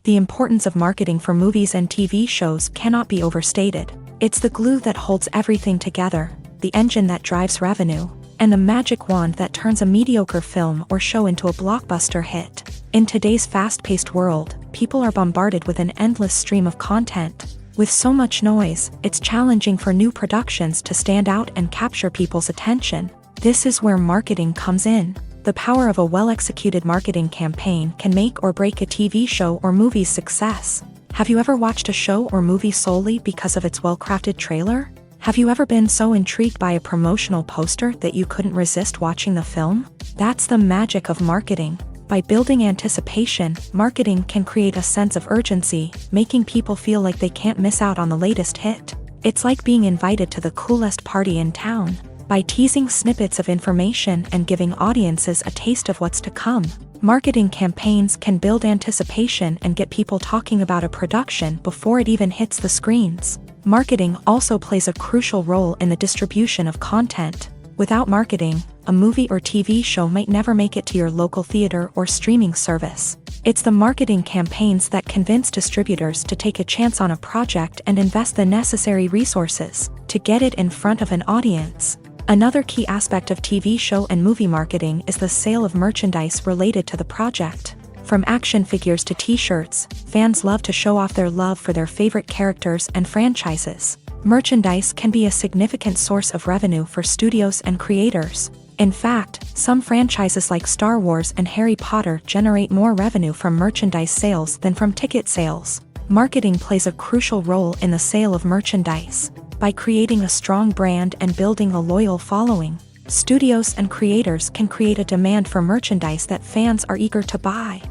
The importance of marketing for movies and TV shows cannot be overstated. It's the glue that holds everything together, the engine that drives revenue, and the magic wand that turns a mediocre film or show into a blockbuster hit. In today's fast-paced world, people are bombarded with an endless stream of content. With so much noise, it's challenging for new productions to stand out and capture people's attention. This is where marketing comes in. The power of a well-executed marketing campaign can make or break a TV show or movie's success. Have you ever watched a show or movie solely because of its well-crafted trailer? Have you ever been so intrigued by a promotional poster that you couldn't resist watching the film? That's the magic of marketing. By building anticipation, marketing can create a sense of urgency, making people feel like they can't miss out on the latest hit. It's like being invited to the coolest party in town. By teasing snippets of information and giving audiences a taste of what's to come, marketing campaigns can build anticipation and get people talking about a production before it even hits the screens. Marketing also plays a crucial role in the distribution of content. Without marketing, a movie or TV show might never make it to your local theater or streaming service. It's the marketing campaigns that convince distributors to take a chance on a project and invest the necessary resources to get it in front of an audience. Another key aspect of TV show and movie marketing is the sale of merchandise related to the project. From action figures to t-shirts, fans love to show off their love for their favorite characters and franchises. Merchandise can be a significant source of revenue for studios and creators. In fact, some franchises like Star Wars and Harry Potter generate more revenue from merchandise sales than from ticket sales. Marketing plays a crucial role in the sale of merchandise. By creating a strong brand and building a loyal following, studios and creators can create a demand for merchandise that fans are eager to buy.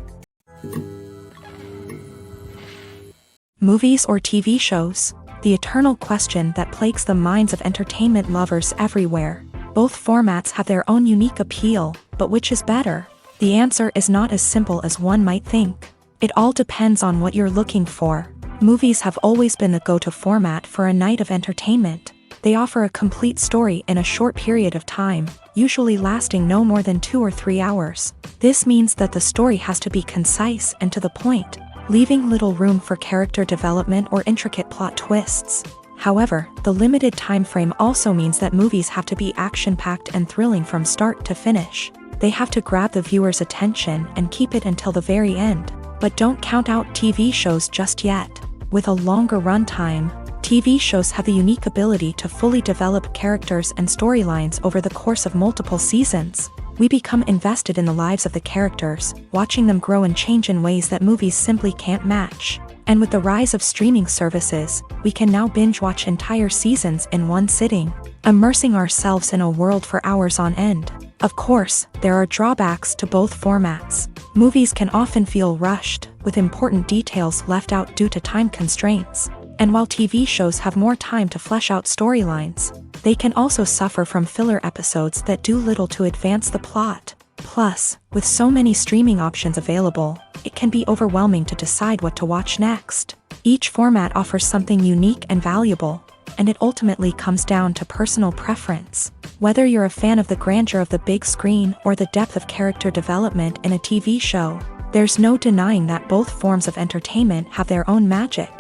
Movies or TV shows? The eternal question that plagues the minds of entertainment lovers everywhere. Both formats have their own unique appeal, but which is better? The answer is not as simple as one might think. It all depends on what you're looking for. Movies have always been the go-to format for a night of entertainment. They offer a complete story in a short period of time, usually lasting no more than 2 or 3 hours. This means that the story has to be concise and to the point, leaving little room for character development or intricate plot twists. However, the limited time frame also means that movies have to be action-packed and thrilling from start to finish. They have to grab the viewer's attention and keep it until the very end. But don't count out TV shows just yet. With a longer runtime, TV shows have the unique ability to fully develop characters and storylines over the course of multiple seasons. We become invested in the lives of the characters, watching them grow and change in ways that movies simply can't match. And with the rise of streaming services, we can now binge-watch entire seasons in one sitting, immersing ourselves in a world for hours on end. Of course, there are drawbacks to both formats. Movies can often feel rushed, with important details left out due to time constraints. And while TV shows have more time to flesh out storylines, they can also suffer from filler episodes that do little to advance the plot. Plus, with so many streaming options available, it can be overwhelming to decide what to watch next. Each format offers something unique and valuable, and it ultimately comes down to personal preference. Whether you're a fan of the grandeur of the big screen or the depth of character development in a TV show, there's no denying that both forms of entertainment have their own magic.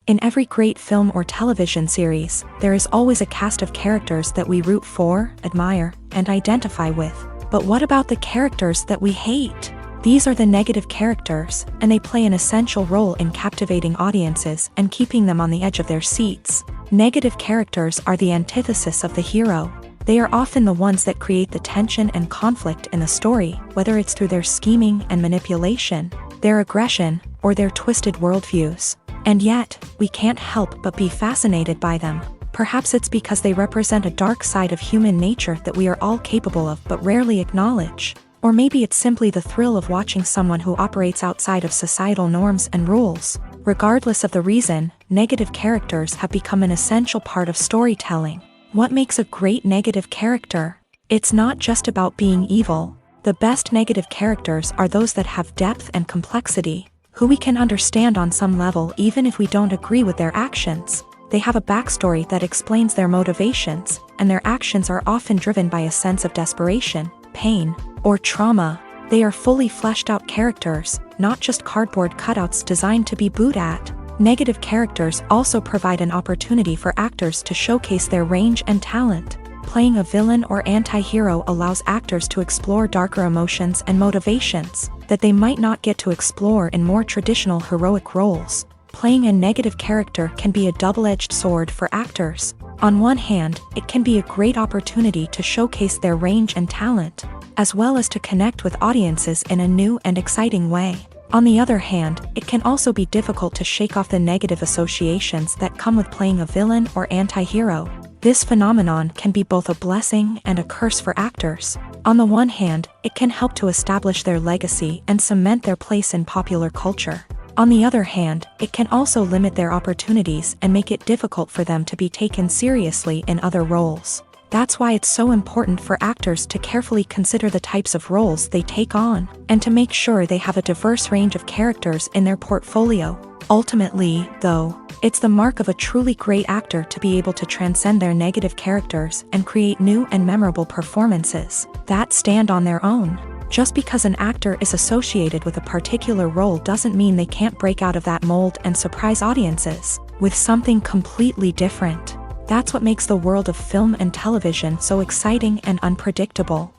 In every great film or television series, there is always a cast of characters that we root for, admire, and identify with. But what about the characters that we hate? These are the negative characters, and they play an essential role in captivating audiences and keeping them on the edge of their seats. Negative characters are the antithesis of the hero. They are often the ones that create the tension and conflict in the story, whether it's through their scheming and manipulation, their aggression, or their twisted worldviews. And yet, we can't help but be fascinated by them. Perhaps it's because they represent a dark side of human nature that we are all capable of but rarely acknowledge. Or maybe it's simply the thrill of watching someone who operates outside of societal norms and rules. Regardless of the reason, negative characters have become an essential part of storytelling. What makes a great negative character? It's not just about being evil. The best negative characters are those that have depth and complexity, who we can understand on some level even if we don't agree with their actions. They have a backstory that explains their motivations, and their actions are often driven by a sense of desperation, pain, or trauma. They are fully fleshed out characters, not just cardboard cutouts designed to be booed at. Negative characters also provide an opportunity for actors to showcase their range and talent. Playing a villain or anti-hero allows actors to explore darker emotions and motivations that they might not get to explore in more traditional heroic roles. Playing a negative character can be a double-edged sword for actors. On one hand, it can be a great opportunity to showcase their range and talent, as well as to connect with audiences in a new and exciting way. On the other hand, it can also be difficult to shake off the negative associations that come with playing a villain or anti-hero. This phenomenon can be both a blessing and a curse for actors. On the one hand, it can help to establish their legacy and cement their place in popular culture. On the other hand, it can also limit their opportunities and make it difficult for them to be taken seriously in other roles. That's why it's so important for actors to carefully consider the types of roles they take on, and to make sure they have a diverse range of characters in their portfolio. Ultimately, though, it's the mark of a truly great actor to be able to transcend their negative characters and create new and memorable performances that stand on their own. Just because an actor is associated with a particular role doesn't mean they can't break out of that mold and surprise audiences with something completely different. That's what makes the world of film and television so exciting and unpredictable.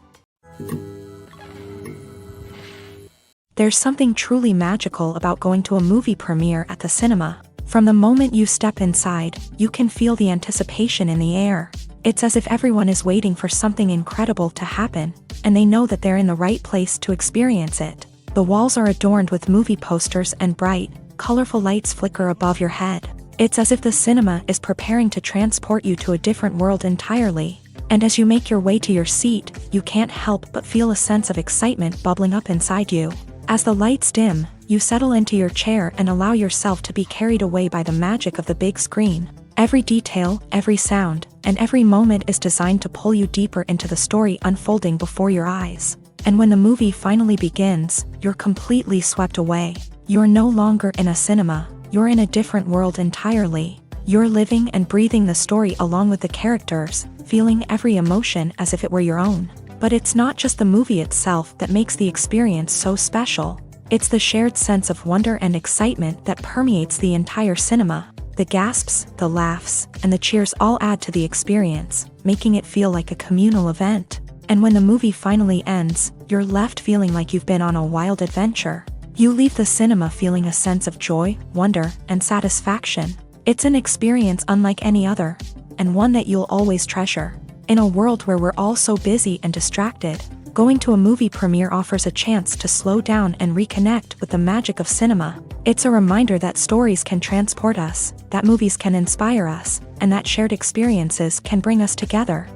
There's something truly magical about going to a movie premiere at the cinema. From the moment you step inside, you can feel the anticipation in the air. It's as if everyone is waiting for something incredible to happen, and they know that they're in the right place to experience it. The walls are adorned with movie posters and bright, colorful lights flicker above your head. It's as if the cinema is preparing to transport you to a different world entirely. And as you make your way to your seat, you can't help but feel a sense of excitement bubbling up inside you. As the lights dim, you settle into your chair and allow yourself to be carried away by the magic of the big screen. Every detail, every sound, and every moment is designed to pull you deeper into the story unfolding before your eyes. And when the movie finally begins, you're completely swept away. You're no longer in a cinema, you're in a different world entirely. You're living and breathing the story along with the characters, feeling every emotion as if it were your own. But it's not just the movie itself that makes the experience so special. It's the shared sense of wonder and excitement that permeates the entire cinema. The gasps, the laughs, and the cheers all add to the experience, making it feel like a communal event. And when the movie finally ends, you're left feeling like you've been on a wild adventure. You leave the cinema feeling a sense of joy, wonder, and satisfaction. It's an experience unlike any other, and one that you'll always treasure. In a world where we're all so busy and distracted, going to a movie premiere offers a chance to slow down and reconnect with the magic of cinema. It's a reminder that stories can transport us, that movies can inspire us, and that shared experiences can bring us together.